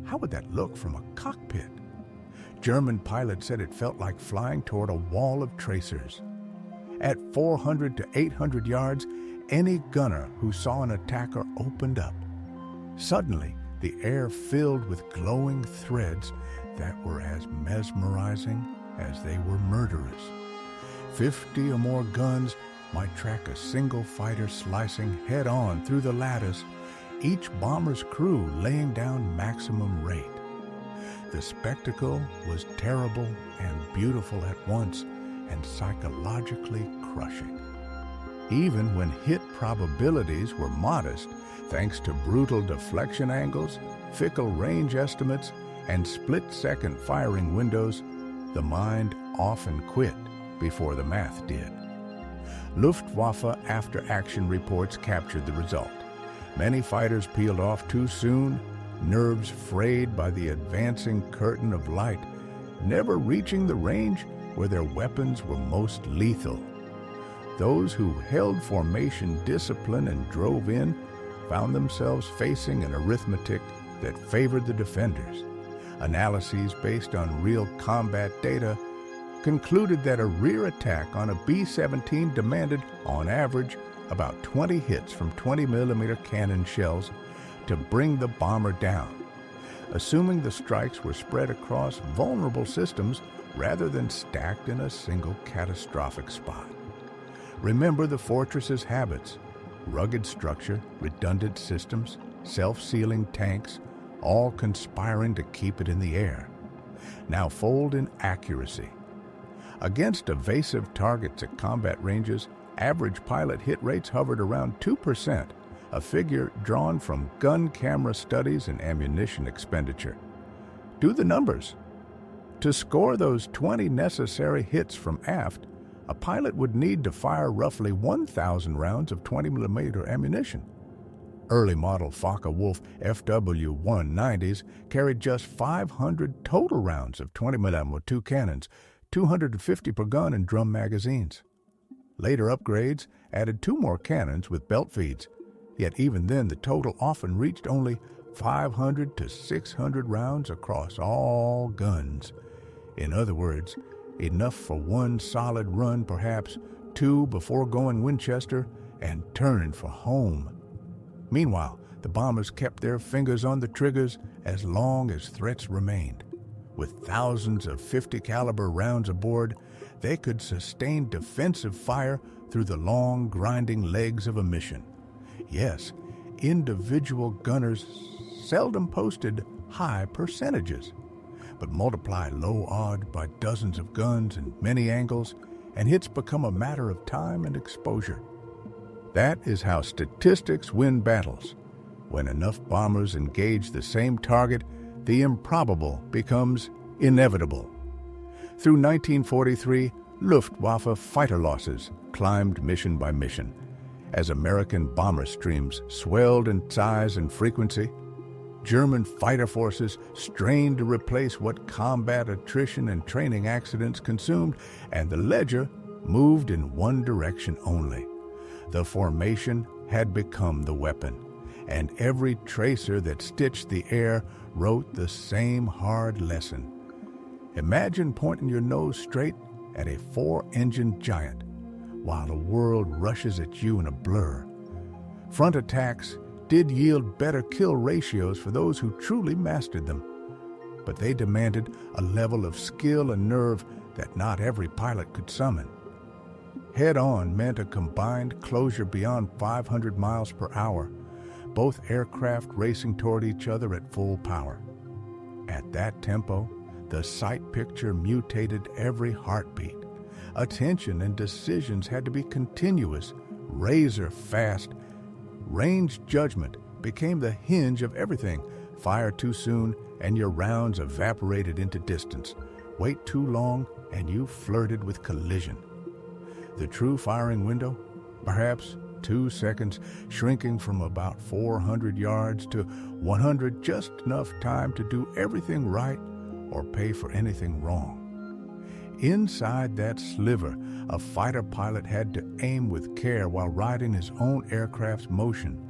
How would that look from a cockpit? German pilots said it felt like flying toward a wall of tracers. At 400 to 800 yards, any gunner who saw an attacker opened up. Suddenly, the air filled with glowing threads that were as mesmerizing as they were murderous. 50 or more guns might track a single fighter slicing head-on through the lattice, each bomber's crew laying down maximum rate. The spectacle was terrible and beautiful at once, and psychologically crushing. Even when hit probabilities were modest, thanks to brutal deflection angles, fickle range estimates, and split-second firing windows, the mind often quit before the math did. Luftwaffe after-action reports captured the result. Many fighters peeled off too soon, nerves frayed by the advancing curtain of light, never reaching the range where their weapons were most lethal. Those who held formation discipline and drove in found themselves facing an arithmetic that favored the defenders. Analyses based on real combat data concluded that a rear attack on a B-17 demanded, on average, about 20 hits from 20mm cannon shells to bring the bomber down, assuming the strikes were spread across vulnerable systems rather than stacked in a single catastrophic spot. Remember the fortress's habits: rugged structure, redundant systems, self-sealing tanks, all conspiring to keep it in the air. Now fold in accuracy. Against evasive targets at combat ranges, average pilot hit rates hovered around 2%, a figure drawn from gun camera studies and ammunition expenditure. Do the numbers. To score those 20 necessary hits from aft, a pilot would need to fire roughly 1,000 rounds of 20mm ammunition. Early model Focke-Wulf FW-190s carried just 500 total rounds of 20mm with 2 cannons, 250 per gun in drum magazines. Later upgrades added 2 more cannons with belt feeds, yet even then the total often reached only 500 to 600 rounds across all guns. In other words, enough for 1 solid run, perhaps 2 before going Winchester and turning for home. Meanwhile, the bombers kept their fingers on the triggers as long as threats remained. With thousands of .50 caliber rounds aboard, they could sustain defensive fire through the long, grinding legs of a mission. Yes, individual gunners seldom posted high percentages, but multiply low odds by dozens of guns and many angles, and hits become a matter of time and exposure. That is how statistics win battles. When enough bombers engage the same target, the improbable becomes inevitable. Through 1943, Luftwaffe fighter losses climbed mission by mission. As American bomber streams swelled in size and frequency, German fighter forces strained to replace what combat attrition and training accidents consumed, and the ledger moved in one direction only. The formation had become the weapon, and every tracer that stitched the air wrote the same hard lesson. Imagine pointing your nose straight at a four-engine giant while the world rushes at you in a blur. Front attacks did yield better kill ratios for those who truly mastered them, but they demanded a level of skill and nerve that not every pilot could summon. Head-on meant a combined closure beyond 500 miles per hour, both aircraft racing toward each other at full power. At that tempo, the sight picture mutated every heartbeat. Attention and decisions had to be continuous, razor fast. Range judgment became the hinge of everything. Fire too soon and your rounds evaporated into distance. Wait too long and you flirted with collision. The true firing window? Perhaps 2 seconds, shrinking from about 400 yards to 100, just enough time to do everything right or pay for anything wrong. Inside that sliver, a fighter pilot had to aim with care while riding his own aircraft's motion,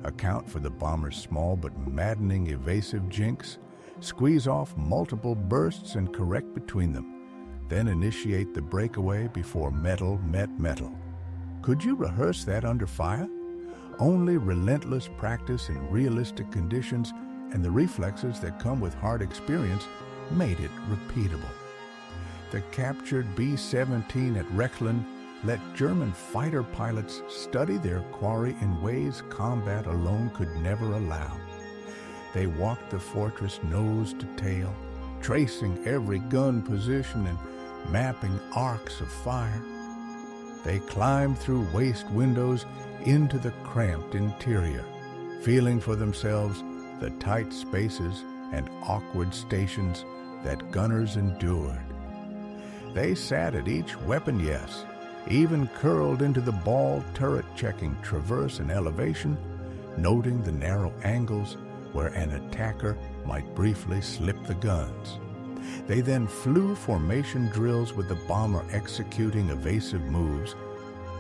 account for the bomber's small but maddening evasive jinks, squeeze off multiple bursts and correct between them, then initiate the breakaway before metal met metal. Could you rehearse that under fire? Only relentless practice in realistic conditions and the reflexes that come with hard experience made it repeatable. The captured B-17 at Rechlin let German fighter pilots study their quarry in ways combat alone could never allow. They walked the fortress nose to tail, tracing every gun position and mapping arcs of fire. They climbed through waste windows into the cramped interior, feeling for themselves the tight spaces and awkward stations that gunners endured. They sat at each weapon, yes, even curled into the ball turret checking traverse and elevation, noting the narrow angles where an attacker might briefly slip the guns. They then flew formation drills with the bomber executing evasive moves,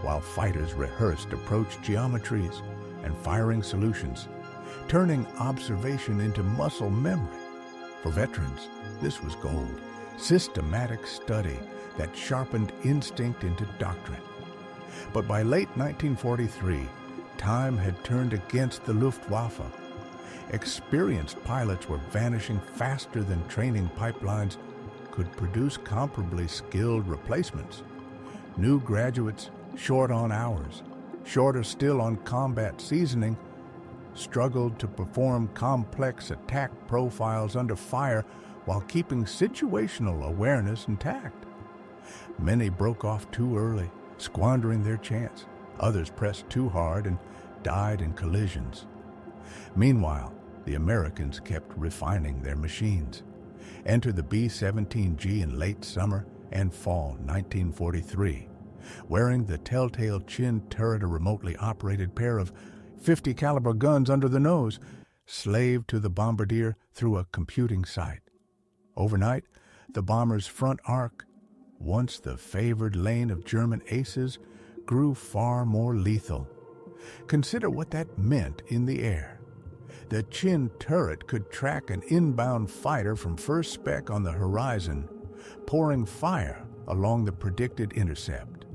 while fighters rehearsed approach geometries and firing solutions, turning observation into muscle memory. For veterans, this was gold. Systematic study that sharpened instinct into doctrine. But by late 1943, time had turned against the Luftwaffe. Experienced pilots were vanishing faster than training pipelines could produce comparably skilled replacements. New graduates, short on hours, shorter still on combat seasoning, struggled to perform complex attack profiles under fire while keeping situational awareness intact. Many broke off too early, squandering their chance. Others pressed too hard and died in collisions. Meanwhile, the Americans kept refining their machines. Enter the B-17G in late summer and fall 1943. Wearing the telltale chin turret, a remotely operated pair of 50 caliber guns under the nose, slaved to the bombardier through a computing sight. Overnight, the bomber's front arc, once the favored lane of German aces, grew far more lethal. Consider what that meant in the air. The chin turret could track an inbound fighter from first spec on the horizon, pouring fire along the predicted intercept.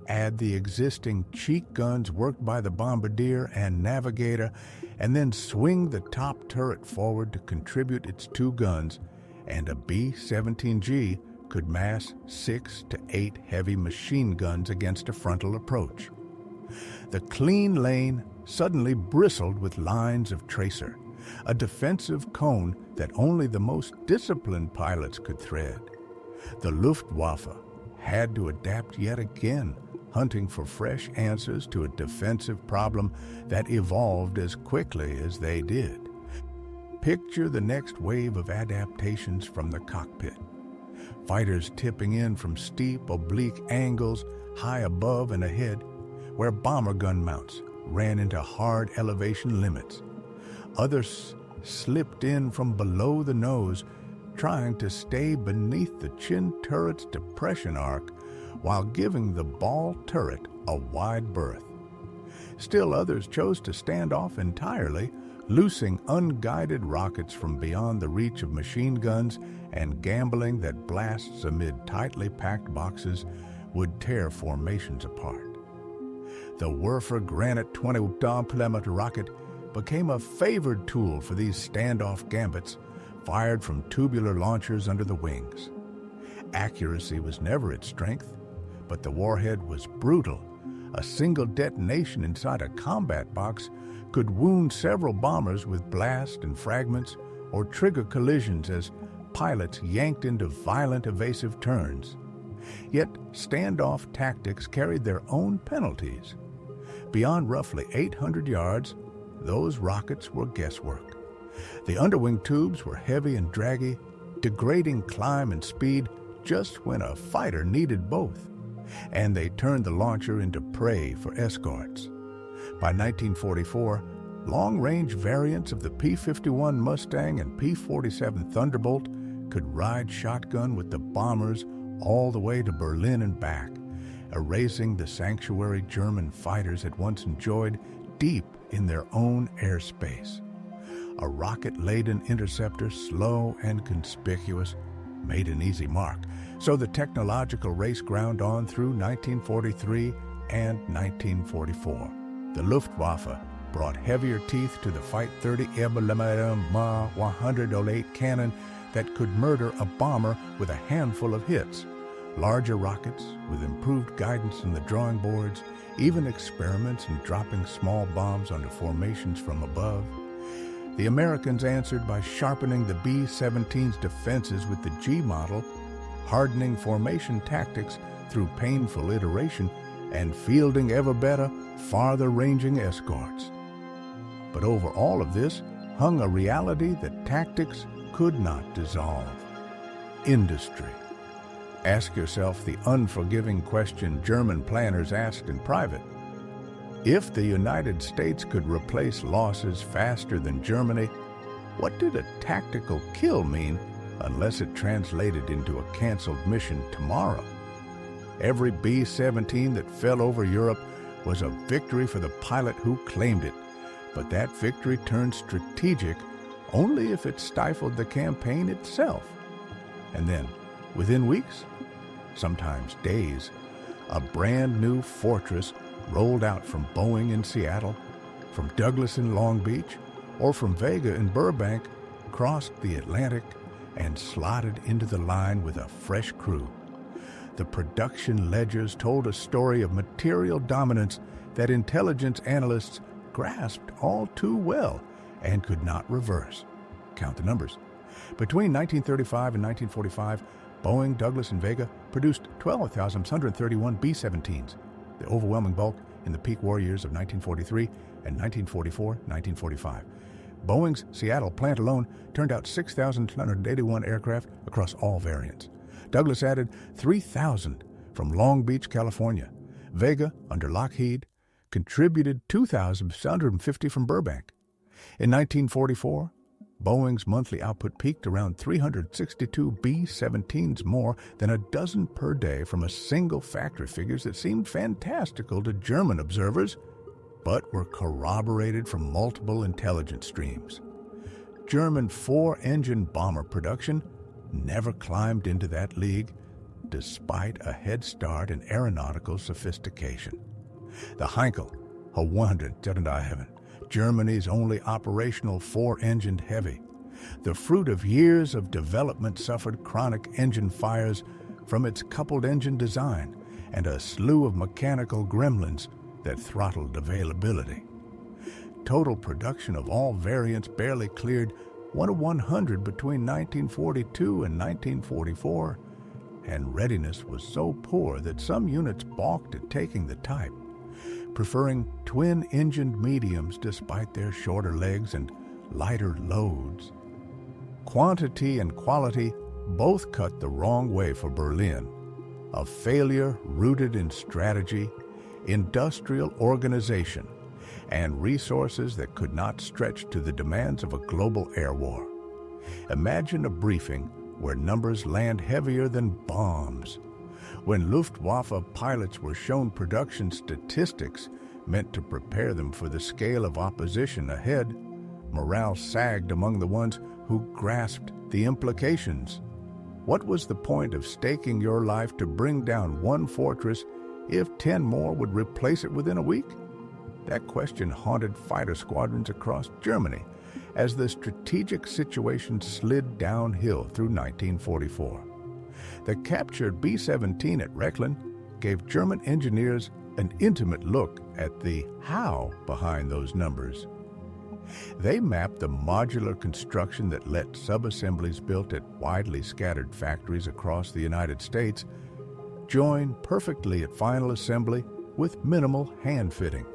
Add the existing cheek guns worked by the bombardier and navigator, and then swing the top turret forward to contribute its two guns, and a B-17G could mass 6 to 8 heavy machine guns against a frontal approach. The clean lane suddenly bristled with lines of tracer, a defensive cone that only the most disciplined pilots could thread. The Luftwaffe had to adapt yet again, hunting for fresh answers to a defensive problem that evolved as quickly as they did. Picture the next wave of adaptations from the cockpit. Fighters tipping in from steep, oblique angles high above and ahead, where bomber gun mounts ran into hard elevation limits. Others slipped in from below the nose, trying to stay beneath the chin turret's depression arc while giving the ball turret a wide berth. Still others chose to stand off entirely, loosing unguided rockets from beyond the reach of machine guns and gambling that blasts amid tightly packed boxes would tear formations apart. The Werfer Granite 20-kilometer rocket became a favored tool for these standoff gambits, fired from tubular launchers under the wings. Accuracy was never its strength, but the warhead was brutal. A single detonation inside a combat box could wound several bombers with blast and fragments or trigger collisions as pilots yanked into violent evasive turns. Yet standoff tactics carried their own penalties. Beyond roughly 800 yards, those rockets were guesswork. The underwing tubes were heavy and draggy, degrading climb and speed just when a fighter needed both, and they turned the launcher into prey for escorts. By 1944, long-range variants of the P-51 Mustang and P-47 Thunderbolt could ride shotgun with the bombers all the way to Berlin and back, erasing the sanctuary German fighters had once enjoyed deep in their own airspace. A rocket-laden interceptor, slow and conspicuous, made an easy mark, so the technological race ground on through 1943 and 1944. The Luftwaffe brought heavier teeth to the Fight 30 mm Ma 108 cannon that could murder a bomber with a handful of hits. Larger rockets with improved guidance on the drawing boards, even experiments in dropping small bombs onto formations from above. The Americans answered by sharpening the B-17's defenses with the G model, hardening formation tactics through painful iteration, and fielding ever better, farther-ranging escorts. But over all of this hung a reality that tactics could not dissolve: industry. Ask yourself the unforgiving question German planners asked in private. If the United States could replace losses faster than Germany, what did a tactical kill mean unless it translated into a canceled mission tomorrow? Every B-17 that fell over Europe was a victory for the pilot who claimed it, but that victory turned strategic only if it stifled the campaign itself. And then, within weeks, sometimes days, a brand new fortress rolled out from Boeing in Seattle, from Douglas in Long Beach, or from Vega in Burbank, crossed the Atlantic, and slotted into the line with a fresh crew. The production ledgers told a story of material dominance that intelligence analysts grasped all too well and could not reverse. Count the numbers. Between 1935 and 1945, Boeing, Douglas, and Vega produced 12,131 B-17s, the overwhelming bulk in the peak war years of 1943 and 1944-1945. Boeing's Seattle plant alone turned out 6,281 aircraft across all variants. Douglas added 3,000 from Long Beach, California. Vega, under Lockheed, contributed 2,750 from Burbank. In 1944, Boeing's monthly output peaked around 362 B-17s, more than a dozen per day from a single factory, figures that seemed fantastical to German observers, but were corroborated from multiple intelligence streams. German four-engine bomber production never climbed into that league, despite a head start in aeronautical sophistication. The Heinkel, a 107, Germany's only operational four-engined heavy. The fruit of years of development suffered chronic engine fires from its coupled engine design and a slew of mechanical gremlins that throttled availability. Total production of all variants barely cleared 1 to 100 between 1942 and 1944, and readiness was so poor that some units balked at taking the type, preferring twin-engined mediums despite their shorter legs and lighter loads. Quantity and quality both cut the wrong way for Berlin, a failure rooted in strategy, industrial organization, and resources that could not stretch to the demands of a global air war. Imagine a briefing where numbers land heavier than bombs. When Luftwaffe pilots were shown production statistics meant to prepare them for the scale of opposition ahead, morale sagged among the ones who grasped the implications. What was the point of staking your life to bring down one fortress if 10 more would replace it within a week? That question haunted fighter squadrons across Germany as the strategic situation slid downhill through 1944. The captured B-17 at Rechlin gave German engineers an intimate look at the how behind those numbers. They mapped the modular construction that let subassemblies built at widely scattered factories across the United States join perfectly at final assembly with minimal hand fitting.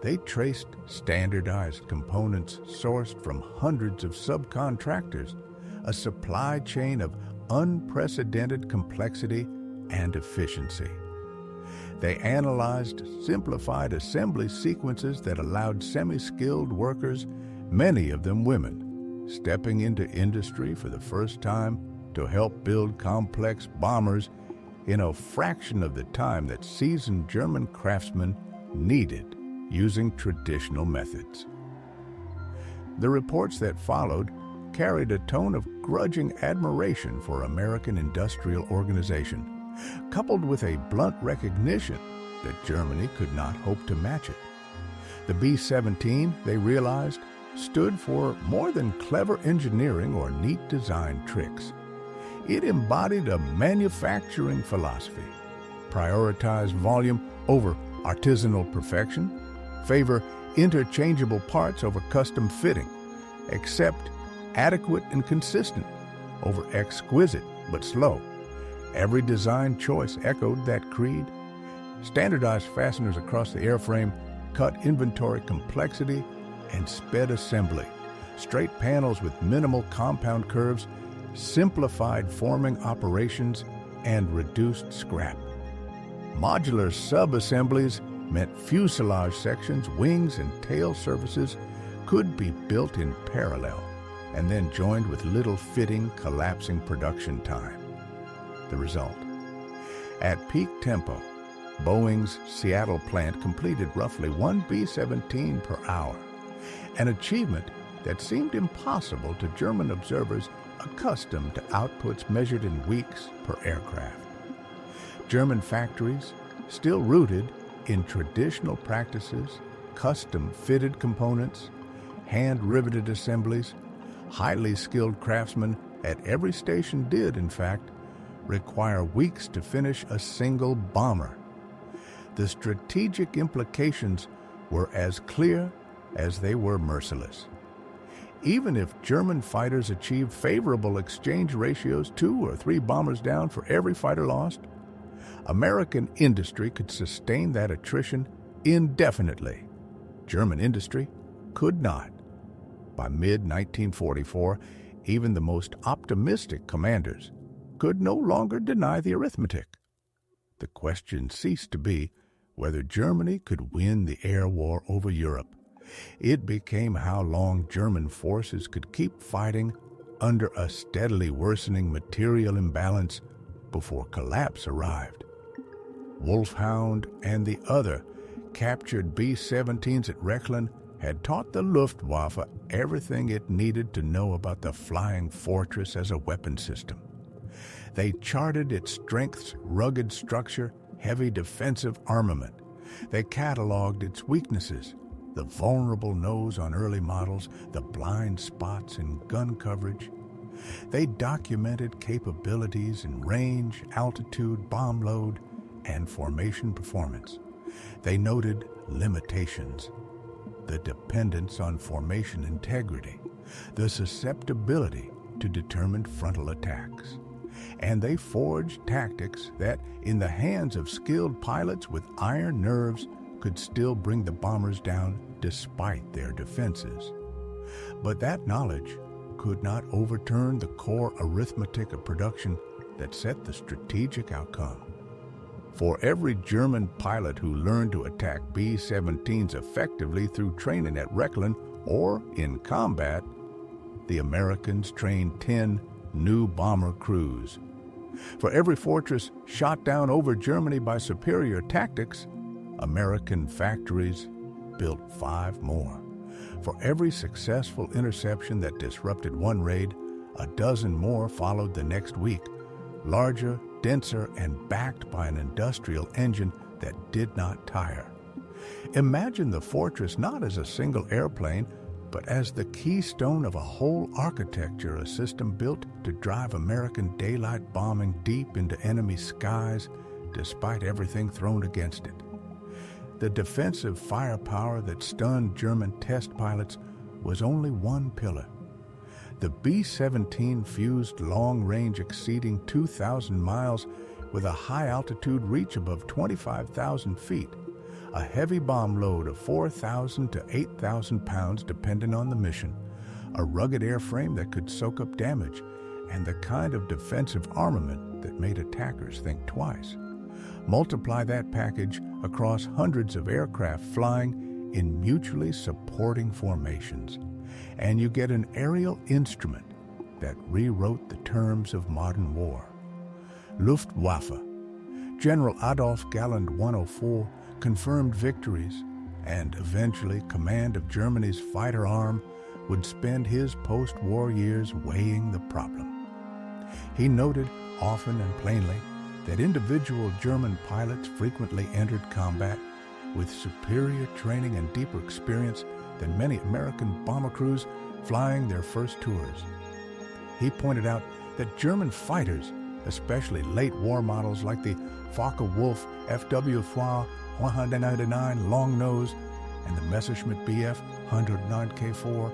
They traced standardized components sourced from hundreds of subcontractors, a supply chain of unprecedented complexity and efficiency. They analyzed simplified assembly sequences that allowed semi-skilled workers, many of them women, stepping into industry for the first time to help build complex bombers in a fraction of the time that seasoned German craftsmen needed using traditional methods. The reports that followed carried a tone of grudging admiration for American industrial organization, coupled with a blunt recognition that Germany could not hope to match it. The B-17, they realized, stood for more than clever engineering or neat design tricks. It embodied a manufacturing philosophy, prioritize volume over artisanal perfection, favor interchangeable parts over custom fitting, accept adequate and consistent over exquisite but slow. Every design choice echoed that creed. Standardized fasteners across the airframe cut inventory complexity and sped assembly. Straight panels with minimal compound curves simplified forming operations and reduced scrap. Modular sub-assemblies meant fuselage sections, wings, and tail surfaces could be built in parallel and then joined with little fitting, collapsing production time. The result: at peak tempo, Boeing's Seattle plant completed roughly 1 B-17 per hour, an achievement that seemed impossible to German observers accustomed to outputs measured in weeks per aircraft. German factories, still rooted in traditional practices, custom-fitted components, hand-riveted assemblies, highly skilled craftsmen at every station did, in fact, require weeks to finish a single bomber. The strategic implications were as clear as they were merciless. Even if German fighters achieved favorable exchange ratios, 2 or 3 bombers down for every fighter lost, American industry could sustain that attrition indefinitely. German industry could not. By mid-1944, even the most optimistic commanders could no longer deny the arithmetic. The question ceased to be whether Germany could win the air war over Europe. It became how long German forces could keep fighting under a steadily worsening material imbalance before collapse arrived. Wolfhound and the other captured B-17s at Rechlin had taught the Luftwaffe everything it needed to know about the Flying Fortress as a weapon system. They charted its strengths, rugged structure, heavy defensive armament. They cataloged its weaknesses, the vulnerable nose on early models, the blind spots in gun coverage. They documented capabilities in range, altitude, bomb load, and formation performance. They noted limitations, the dependence on formation integrity, the susceptibility to determined frontal attacks. And they forged tactics that, in the hands of skilled pilots with iron nerves, could still bring the bombers down despite their defenses. But that knowledge could not overturn the core arithmetic of production that set the strategic outcome. For every German pilot who learned to attack B-17s effectively through training at Rechlin or in combat, the Americans trained 10 new bomber crews. For every fortress shot down over Germany by superior tactics, American factories built 5 more. For every successful interception that disrupted one raid, a dozen more followed the next week, larger, denser, and backed by an industrial engine that did not tire. Imagine the fortress not as a single airplane, but as the keystone of a whole architecture, a system built to drive American daylight bombing deep into enemy skies, despite everything thrown against it. The defensive firepower that stunned German test pilots was only one pillar. The B-17 fused long range exceeding 2,000 miles with a high-altitude reach above 25,000 feet, a heavy bomb load of 4,000 to 8,000 pounds depending on the mission, a rugged airframe that could soak up damage, and the kind of defensive armament that made attackers think twice. Multiply that package across hundreds of aircraft flying in mutually supporting formations, and you get an aerial instrument that rewrote the terms of modern war. Luftwaffe. General Adolf Galland 104 confirmed victories, and eventually command of Germany's fighter arm would spend his post-war years weighing the problem. He noted often and plainly that individual German pilots frequently entered combat with superior training and deeper experience than many American bomber crews flying their first tours. He pointed out that German fighters, especially late war models like the Focke-Wulf FW 199 Long Nose and the Messerschmitt Bf 109K4,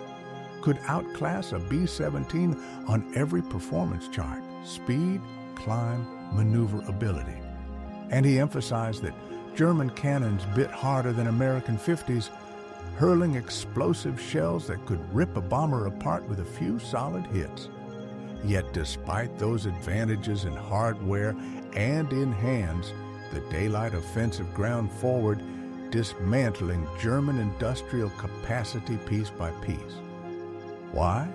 could outclass a B-17 on every performance chart: speed, climb, maneuverability. And he emphasized that German cannons bit harder than American 50s, hurling explosive shells that could rip a bomber apart with a few solid hits. Yet despite those advantages in hardware and in hands, the daylight offensive ground forward, dismantling German industrial capacity piece by piece. Why?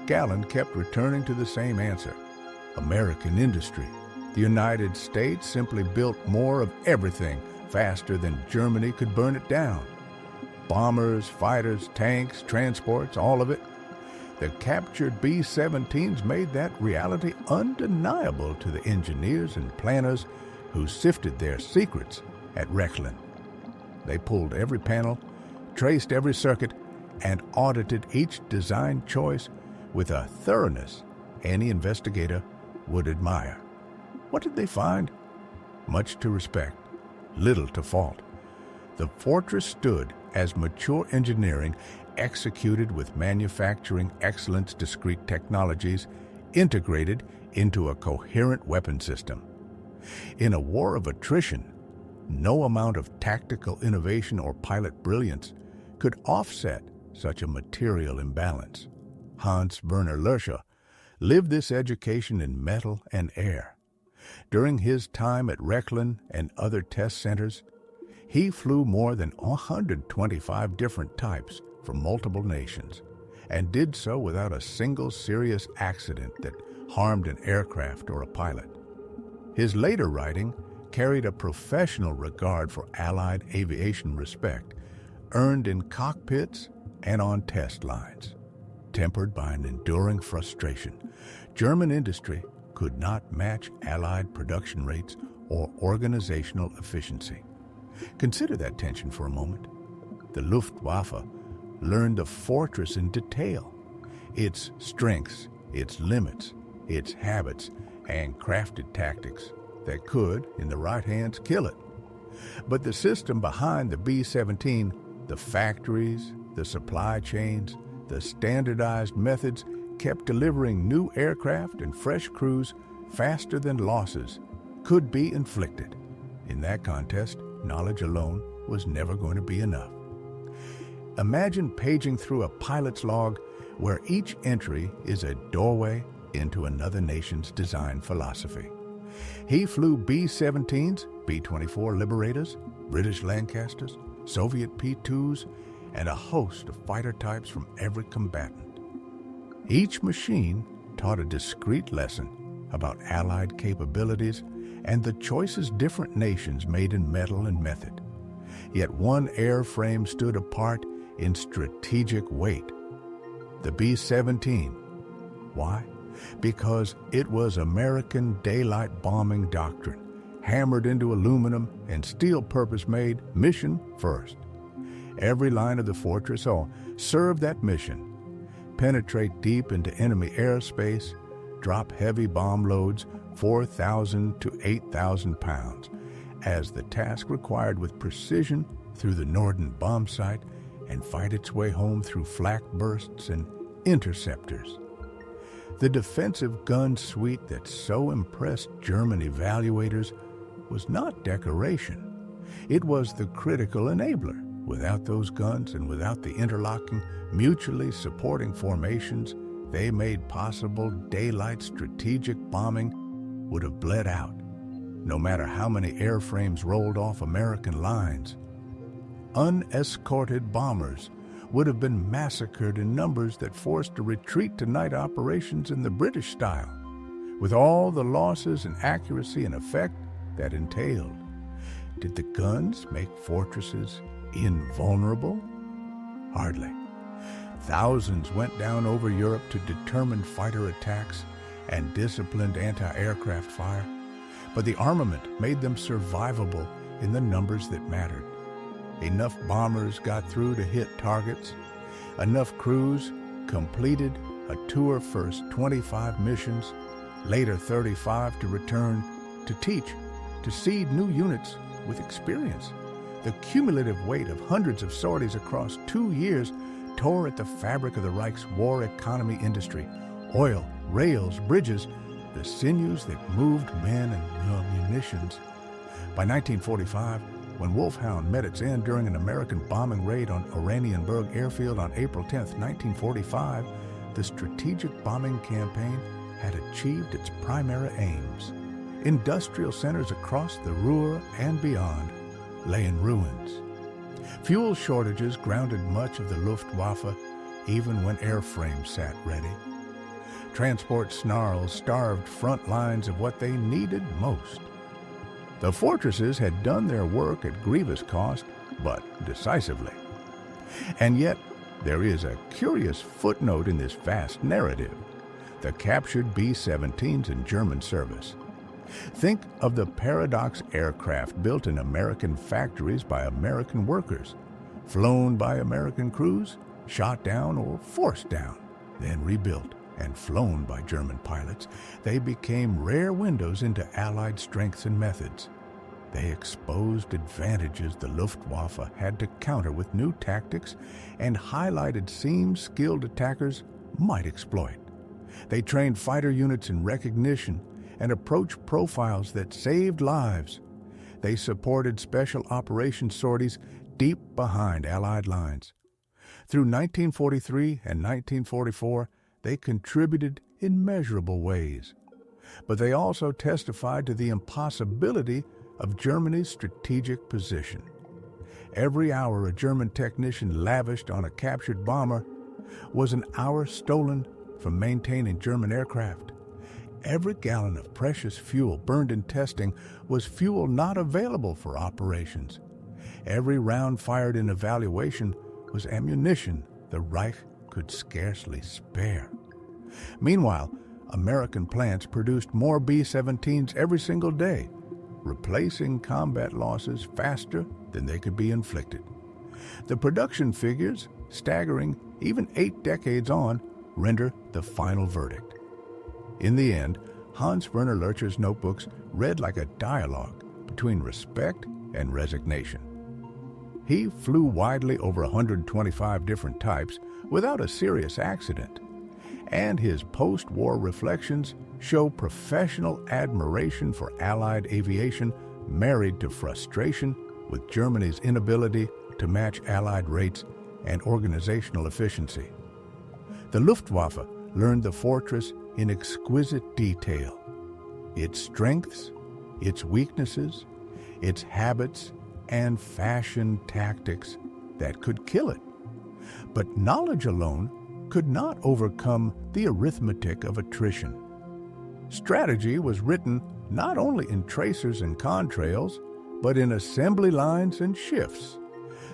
Galland kept returning to the same answer: American industry. The United States simply built more of everything faster than Germany could burn it down. Bombers, fighters, tanks, transports, all of it. The captured B-17s made that reality undeniable to the engineers and planners who sifted their secrets at Rechlin. They pulled every panel, traced every circuit, and audited each design choice with a thoroughness any investigator would admire. What did they find? Much to respect, little to fault. The fortress stood as mature engineering executed with manufacturing excellence, discrete technologies integrated into a coherent weapon system. In a war of attrition, no amount of tactical innovation or pilot brilliance could offset such a material imbalance. Hans Werner Lerche lived this education in metal and air. During his time at Rechlin and other test centers, he flew more than 125 different types from multiple nations, and did so without a single serious accident that harmed an aircraft or a pilot. His later writing carried a professional regard for Allied aviation respect, earned in cockpits and on test lines. Tempered by an enduring frustration, German industry could not match Allied production rates or organizational efficiency. Consider that tension for a moment. The Luftwaffe learned the fortress in detail, its strengths, its limits, its habits, and crafted tactics that could, in the right hands, kill it. But the system behind the B-17, the factories, the supply chains, the standardized methods, kept delivering new aircraft and fresh crews faster than losses could be inflicted. In that contest, knowledge alone was never going to be enough. Imagine paging through a pilot's log where each entry is a doorway into another nation's design philosophy. He flew B-17s, B-24 Liberators, British Lancasters, Soviet P-2s, and a host of fighter types from every combatant. Each machine taught a discrete lesson about Allied capabilities and the choices different nations made in metal and method. Yet one airframe stood apart in strategic weight: the B-17. Why? Because it was American daylight bombing doctrine, hammered into aluminum and steel purpose-made, mission first. Every line of the Fortress served that mission: penetrate deep into enemy airspace, drop heavy bomb loads 4,000 to 8,000 pounds, as the task required with precision through the Norden bomb site, and fight its way home through flak bursts and interceptors. The defensive gun suite that so impressed German evaluators was not decoration. It was the critical enabler. Without those guns and without the interlocking, mutually supporting formations they made possible, daylight strategic bombing would have bled out, no matter how many airframes rolled off American lines. Unescorted bombers would have been massacred in numbers that forced a retreat to night operations in the British style, with all the losses in accuracy and effect that entailed. Did the guns make fortresses invulnerable? Hardly. Thousands went down over Europe to determine fighter attacks and disciplined anti-aircraft fire, but the armament made them survivable in the numbers that mattered. Enough bombers got through to hit targets. Enough crews completed a tour first 25 missions, later 35 to return to teach, to seed new units with experience. The cumulative weight of hundreds of sorties across 2 years tore at the fabric of the Reich's war economy industry: oil, rails, bridges, the sinews that moved men and munitions. By 1945, when Wolfhound met its end during an American bombing raid on Oranienburg Airfield on April 10, 1945, the strategic bombing campaign had achieved its primary aims. Industrial centers across the Ruhr and beyond lay in ruins. Fuel shortages grounded much of the Luftwaffe, even when airframes sat ready. Transport snarls starved front lines of what they needed most. The fortresses had done their work at grievous cost, but decisively. And yet, there is a curious footnote in this vast narrative: the captured B-17s in German service. Think of the paradox: aircraft built in American factories by American workers, flown by American crews, shot down or forced down, then rebuilt and flown by German pilots. They became rare windows into Allied strengths and methods. They exposed advantages the Luftwaffe had to counter with new tactics and highlighted seams skilled attackers might exploit. They trained fighter units in recognition and approach profiles that saved lives. They supported special operations sorties deep behind Allied lines. Through 1943 and 1944, they contributed in measurable ways. But they also testified to the impossibility of Germany's strategic position. Every hour a German technician lavished on a captured bomber was an hour stolen from maintaining German aircraft. Every gallon of precious fuel burned in testing was fuel not available for operations. Every round fired in evaluation was ammunition the Reich could scarcely spare. Meanwhile, American plants produced more B-17s every single day, replacing combat losses faster than they could be inflicted. The production figures, staggering even 8 decades on, render the final verdict. In the end, Hans Werner Lurcher's notebooks read like a dialogue between respect and resignation. He flew widely over 125 different types without a serious accident, and his post-war reflections show professional admiration for Allied aviation married to frustration with Germany's inability to match Allied rates and organizational efficiency. The Luftwaffe learned the fortress in exquisite detail, its strengths, its weaknesses, its habits, and fashion tactics that could kill it. But knowledge alone could not overcome the arithmetic of attrition. Strategy was written not only in tracers and contrails, but in assembly lines and shifts,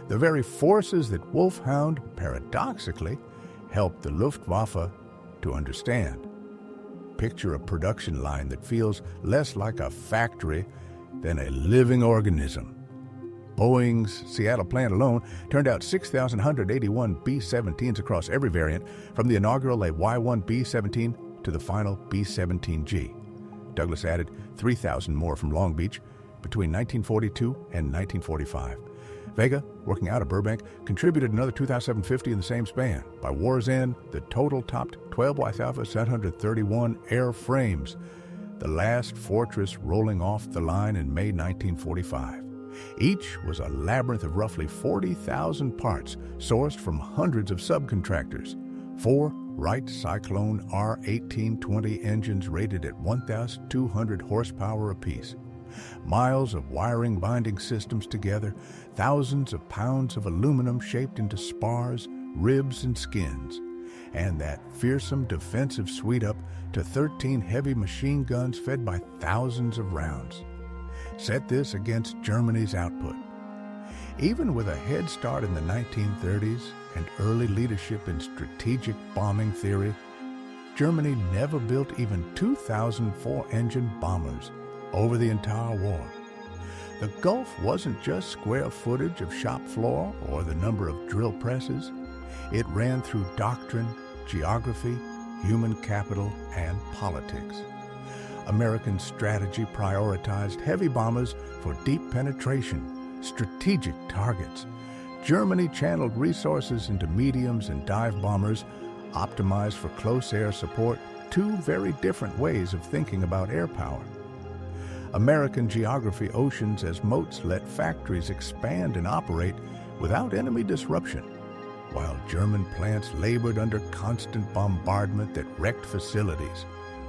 the very forces that Wolfhound, paradoxically, helped the Luftwaffe to understand. Picture a production line that feels less like a factory than a living organism. Boeing's Seattle plant alone turned out 6,181 B-17s across every variant, from the inaugural Y-1 B-17 to the final B-17G. Douglas added 3,000 more from Long Beach between 1942 and 1945. Vega, working out of Burbank, contributed another 2,750 in the same span. By war's end, the total topped 12 Alpha 731 airframes, the last fortress rolling off the line in May 1945. Each was a labyrinth of roughly 40,000 parts sourced from hundreds of subcontractors. 4 Wright Cyclone R-1820 engines rated at 1,200 horsepower apiece. Miles of wiring binding systems together, thousands of pounds of aluminum shaped into spars, ribs, and skins, and that fearsome defensive suite up to 13 heavy machine guns fed by thousands of rounds. Set this against Germany's output. Even with a head start in the 1930s and early leadership in strategic bombing theory, Germany never built even 2,000 four-engine bombers over the entire war. The Gulf wasn't just square footage of shop floor or the number of drill presses. It ran through doctrine, geography, human capital, and politics. American strategy prioritized heavy bombers for deep penetration, strategic targets. Germany channeled resources into mediums and dive bombers, optimized for close air support, two very different ways of thinking about air power. American geography oceans as moats let factories expand and operate without enemy disruption, while German plants labored under constant bombardment that wrecked facilities,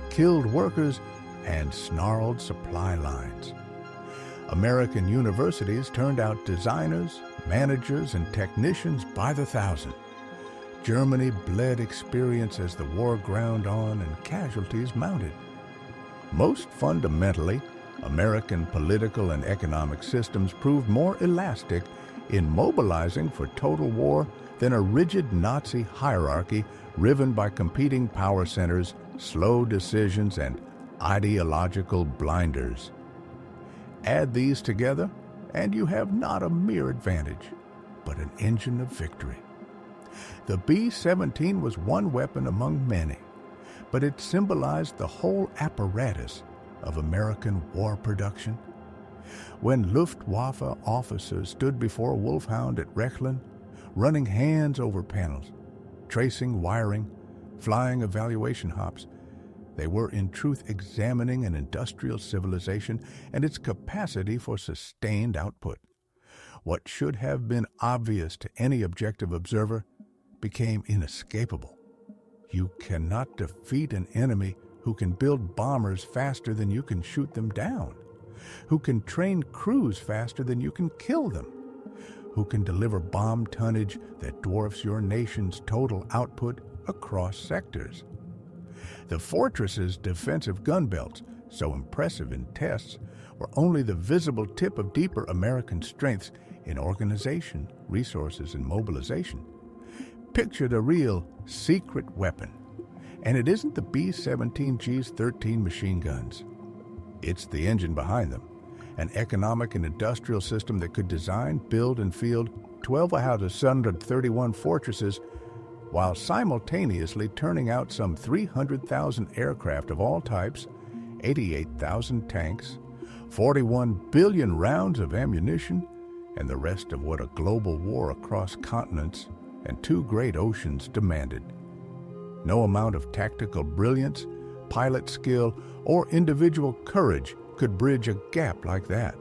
killed workers, and snarled supply lines. American universities turned out designers, managers, and technicians by the thousand. Germany bled experience as the war ground on and casualties mounted. Most fundamentally, American political and economic systems proved more elastic in mobilizing for total war than a rigid Nazi hierarchy riven by competing power centers, slow decisions, and ideological blinders. Add these together, and you have not a mere advantage, but an engine of victory. The B-17 was one weapon among many, but it symbolized the whole apparatus of American war production. When Luftwaffe officers stood before Wolfhound at Rechlin, running hands over panels, tracing wiring, flying evaluation hops, they were in truth examining an industrial civilization and its capacity for sustained output. What should have been obvious to any objective observer became inescapable. You cannot defeat an enemy who can build bombers faster than you can shoot them down, who can train crews faster than you can kill them, who can deliver bomb tonnage that dwarfs your nation's total output across sectors. The fortress's defensive gun belts, so impressive in tests, were only the visible tip of deeper American strengths in organization, resources, and mobilization. Picture the real secret weapon, and it isn't the B-17G's 13 machine guns. It's the engine behind them, an economic and industrial system that could design, build, and field 12 out of 731 fortresses while simultaneously turning out some 300,000 aircraft of all types, 88,000 tanks, 41 billion rounds of ammunition, and the rest of what a global war across continents and two great oceans demanded. No amount of tactical brilliance, pilot skill, or individual courage could bridge a gap like that.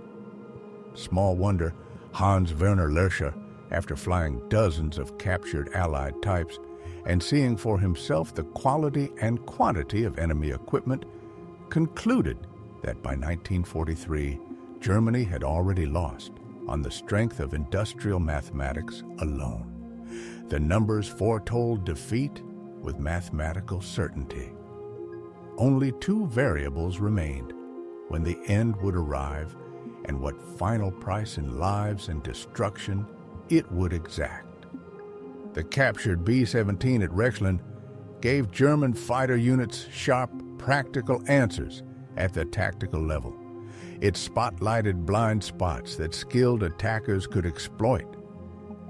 Small wonder Hans Werner Lercher, after flying dozens of captured Allied types and seeing for himself the quality and quantity of enemy equipment, concluded that by 1943, Germany had already lost on the strength of industrial mathematics alone. The numbers foretold defeat with mathematical certainty. Only two variables remained: when the end would arrive and what final price in lives and destruction it would exact. The captured B-17 at Rechlin gave German fighter units sharp, practical answers at the tactical level. It spotlighted blind spots that skilled attackers could exploit.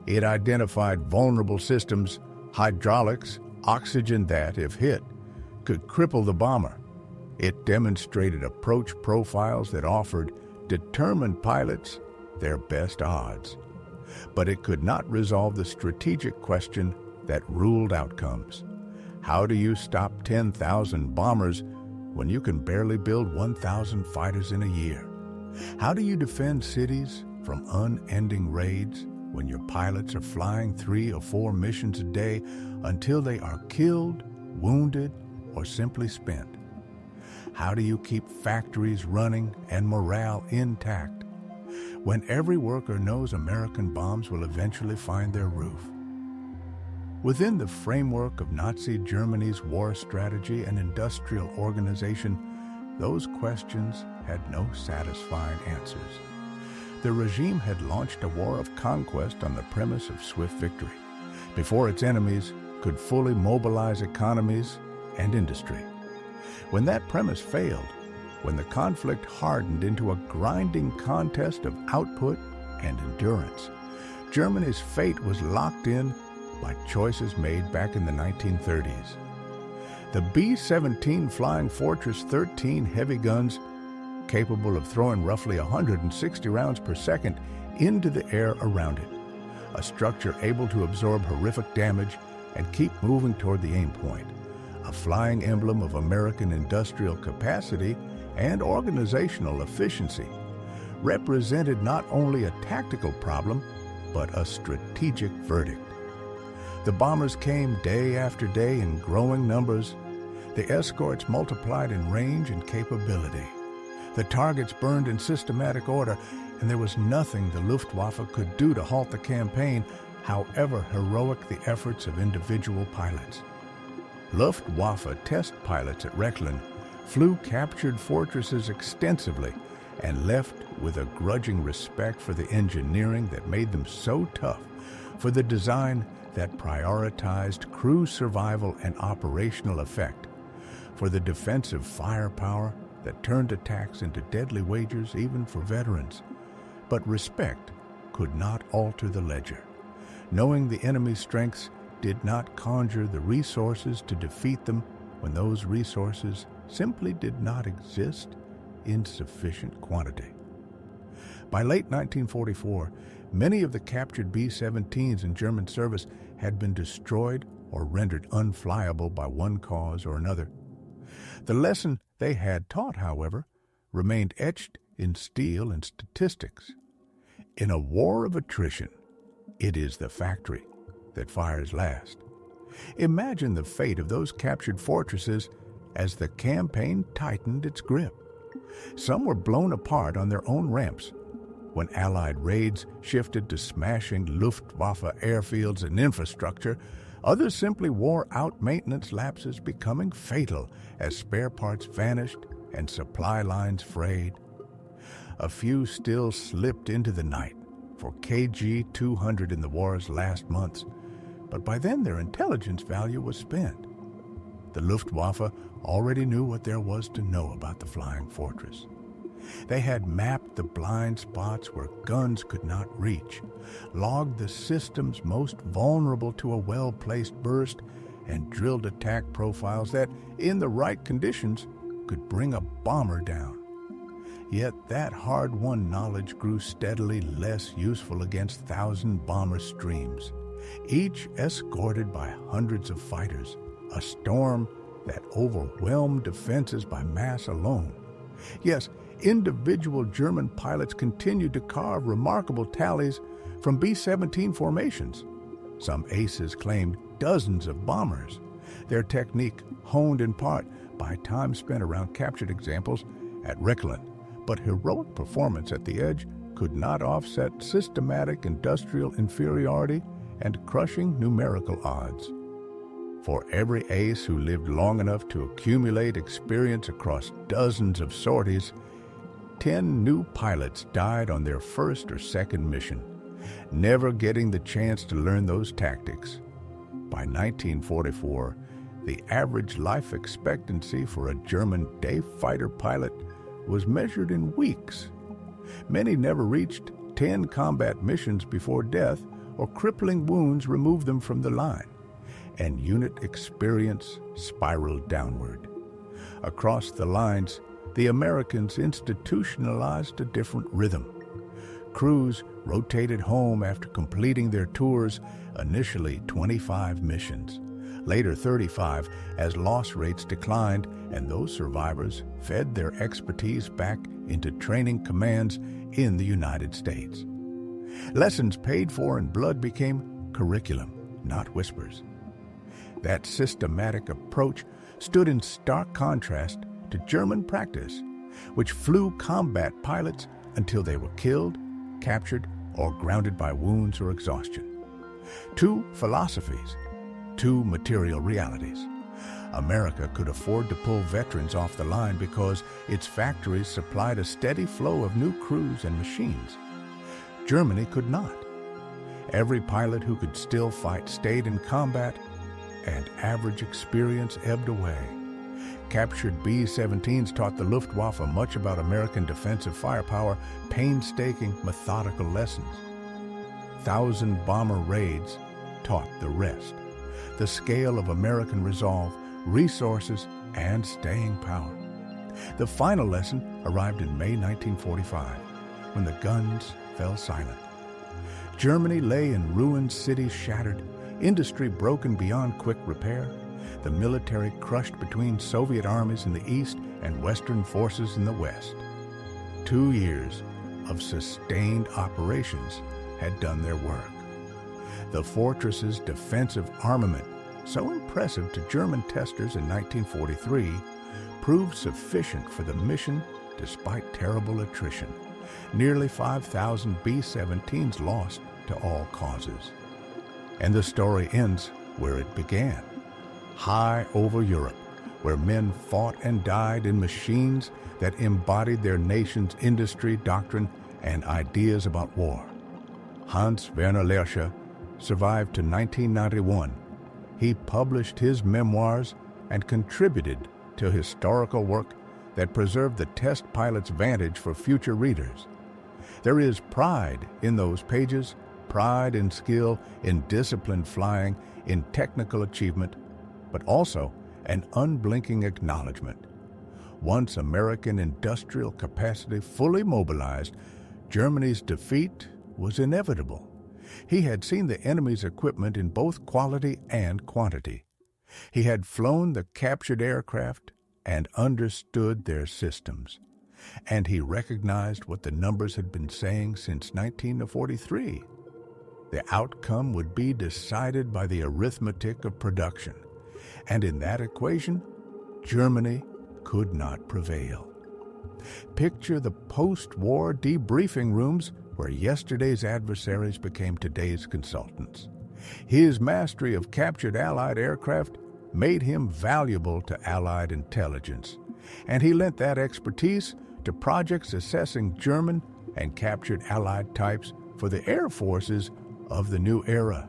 It identified vulnerable systems, hydraulics, oxygen that, if hit, could cripple the bomber. It demonstrated approach profiles that offered determined pilots their best odds. But it could not resolve the strategic question that ruled outcomes. How do you stop 10,000 bombers when you can barely build 1,000 fighters in a year? How do you defend cities from unending raids when your pilots are flying 3 or 4 missions a day until they are killed, wounded, or simply spent? How do you keep factories running and morale intact when every worker knows American bombs will eventually find their roof? Within the framework of Nazi Germany's war strategy and industrial organization, those questions had no satisfying answers. The regime had launched a war of conquest on the premise of swift victory, before its enemies could fully mobilize economies and industry. When that premise failed, when the conflict hardened into a grinding contest of output and endurance, Germany's fate was locked in by choices made back in the 1930s. The B-17 Flying Fortress 13 heavy guns, capable of throwing roughly 160 rounds per second into the air around it, a structure able to absorb horrific damage and keep moving toward the aim point, a flying emblem of American industrial capacity and organizational efficiency, represented not only a tactical problem, but a strategic verdict. The bombers came day after day in growing numbers. The escorts multiplied in range and capability. The targets burned in systematic order, and there was nothing the Luftwaffe could do to halt the campaign, however heroic the efforts of individual pilots. Luftwaffe test pilots at Rechlin flew captured fortresses extensively and left with a grudging respect for the engineering that made them so tough, for the design that prioritized crew survival and operational effect, for the defensive firepower that turned attacks into deadly wagers even for veterans. But respect could not alter the ledger. Knowing the enemy's strengths did not conjure the resources to defeat them when those resources simply did not exist in sufficient quantity. By late 1944, many of the captured B-17s in German service had been destroyed or rendered unflyable by one cause or another. The lesson they had taught, however, remained etched in steel and statistics. In a war of attrition, it is the factory that fires last. Imagine the fate of those captured fortresses as the campaign tightened its grip. Some were blown apart on their own ramps when Allied raids shifted to smashing Luftwaffe airfields and infrastructure. Others simply wore out maintenance lapses, becoming fatal as spare parts vanished and supply lines frayed. A few still slipped into the night for KG-200 in the war's last months, but by then their intelligence value was spent. The Luftwaffe already knew what there was to know about the Flying Fortress. They had mapped the blind spots where guns could not reach, logged the systems most vulnerable to a well-placed burst, and drilled attack profiles that, in the right conditions, could bring a bomber down. Yet that hard-won knowledge grew steadily less useful against thousand-bomber streams, each escorted by hundreds of fighters, a storm that overwhelmed defenses by mass alone. Yes, individual German pilots continued to carve remarkable tallies from B-17 formations. Some aces claimed dozens of bombers, their technique honed in part by time spent around captured examples at Rechlin. But heroic performance at the edge could not offset systematic industrial inferiority and crushing numerical odds. For every ace who lived long enough to accumulate experience across dozens of sorties, 10 new pilots died on their first or second mission, never getting the chance to learn those tactics. By 1944, the average life expectancy for a German day fighter pilot was measured in weeks. Many never reached 10 combat missions before death or crippling wounds removed them from the line, and unit experience spiraled downward. Across the lines, the Americans institutionalized a different rhythm. Crews rotated home after completing their tours, initially 25 missions, later 35 as loss rates declined and those survivors fed their expertise back into training commands in the United States. Lessons paid for in blood became curriculum, not whispers. That systematic approach stood in stark contrast to German practice, which flew combat pilots until they were killed, captured, or grounded by wounds or exhaustion. Two philosophies, two material realities. America could afford to pull veterans off the line because its factories supplied a steady flow of new crews and machines. Germany could not. Every pilot who could still fight stayed in combat, and average experience ebbed away. Captured B-17s taught the Luftwaffe much about American defensive firepower, painstaking, methodical lessons. 1,000-bomber raids taught the rest, the scale of American resolve, resources, and staying power. The final lesson arrived in May 1945, when the guns fell silent. Germany lay in ruined cities shattered, industry broken beyond quick repair, the military crushed between Soviet armies in the east and Western forces in the west. 2 years of sustained operations had done their work. The fortress's defensive armament, so impressive to German testers in 1943, proved sufficient for the mission despite terrible attrition. Nearly 5,000 B-17s lost to all causes. And the story ends where it began, high over Europe, where men fought and died in machines that embodied their nation's industry, doctrine, and ideas about war. Hans Werner Lersche survived to 1991. He published his memoirs and contributed to historical work that preserved the test pilot's vantage for future readers. There is pride in those pages, pride in skill, in disciplined flying, in technical achievement, but also an unblinking acknowledgement. Once American industrial capacity fully mobilized, Germany's defeat was inevitable. He had seen the enemy's equipment in both quality and quantity. He had flown the captured aircraft and understood their systems. And he recognized what the numbers had been saying since 1943. The outcome would be decided by the arithmetic of production. And in that equation, Germany could not prevail. Picture the post-war debriefing rooms where yesterday's adversaries became today's consultants. His mastery of captured Allied aircraft made him valuable to Allied intelligence, and he lent that expertise to projects assessing German and captured Allied types for the air forces of the new era.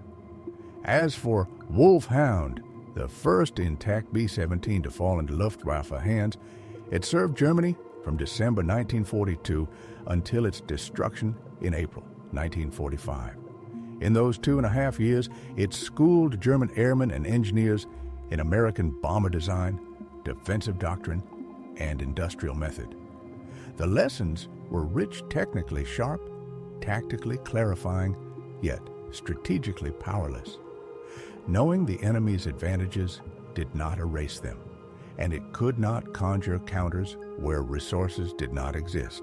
As for Wolfhound, the first intact B-17 to fall into Luftwaffe hands, it served Germany from December 1942 until its destruction in April 1945. In those 2.5 years, it schooled German airmen and engineers in American bomber design, defensive doctrine, and industrial method. The lessons were rich, technically sharp, tactically clarifying, yet strategically powerless. Knowing the enemy's advantages did not erase them, and it could not conjure counters where resources did not exist.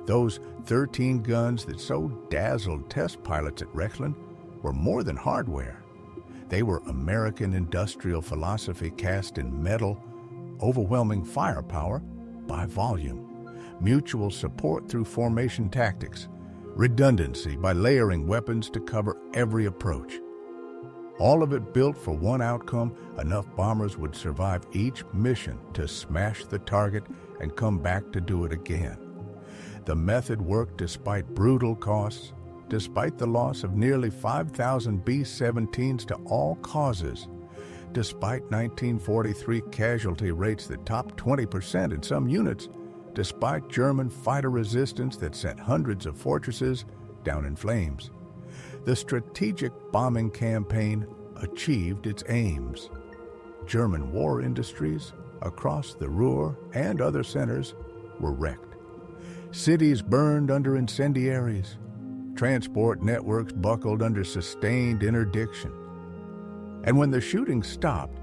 Those 13 guns that so dazzled test pilots at Rechlin were more than hardware. They were American industrial philosophy cast in metal, overwhelming firepower by volume, mutual support through formation tactics, redundancy by layering weapons to cover every approach. All of it built for one outcome: enough bombers would survive each mission to smash the target and come back to do it again. The method worked despite brutal costs, despite the loss of nearly 5,000 B-17s to all causes, despite 1943 casualty rates that topped 20% in some units, despite German fighter resistance that sent hundreds of fortresses down in flames. The strategic bombing campaign achieved its aims. German war industries across the Ruhr and other centers were wrecked. Cities burned under incendiaries. Transport networks buckled under sustained interdiction. And when the shooting stopped,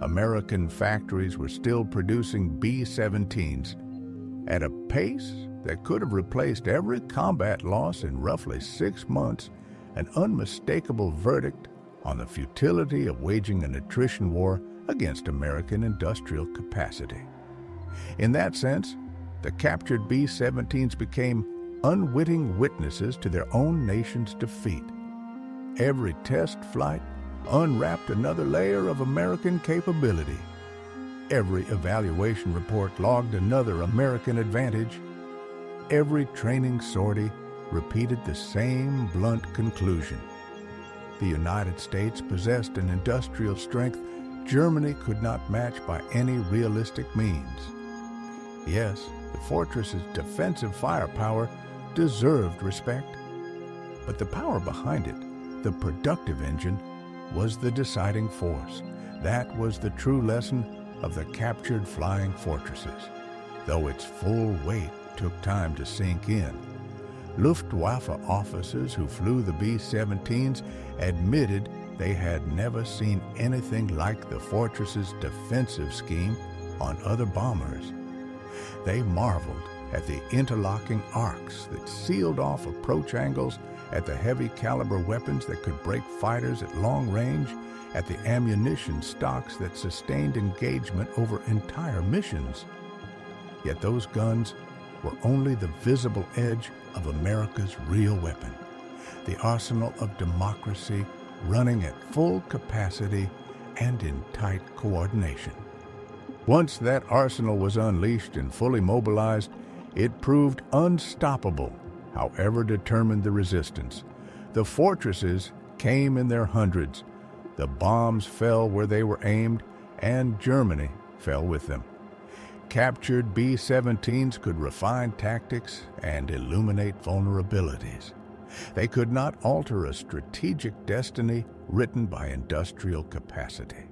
American factories were still producing B-17s at a pace that could have replaced every combat loss in roughly 6 months, an unmistakable verdict on the futility of waging an attrition war against American industrial capacity. In that sense, the captured B-17s became unwitting witnesses to their own nation's defeat. Every test flight unwrapped another layer of American capability. Every evaluation report logged another American advantage. Every training sortie repeated the same blunt conclusion: the United States possessed an industrial strength Germany could not match by any realistic means. Yes, the fortress's defensive firepower deserved respect, but the power behind it, the productive engine, was the deciding force. That was the true lesson of the captured flying fortresses, though its full weight took time to sink in. Luftwaffe officers who flew the B-17s admitted they had never seen anything like the fortress's defensive scheme on other bombers. They marveled at the interlocking arcs that sealed off approach angles, at the heavy caliber weapons that could break fighters at long range, at the ammunition stocks that sustained engagement over entire missions. Yet those guns were only the visible edge of America's real weapon, the arsenal of democracy running at full capacity and in tight coordination. Once that arsenal was unleashed and fully mobilized, it proved unstoppable, however determined the resistance. The fortresses came in their hundreds. The bombs fell where they were aimed, and Germany fell with them. Captured B-17s could refine tactics and illuminate vulnerabilities. They could not alter a strategic destiny written by industrial capacity.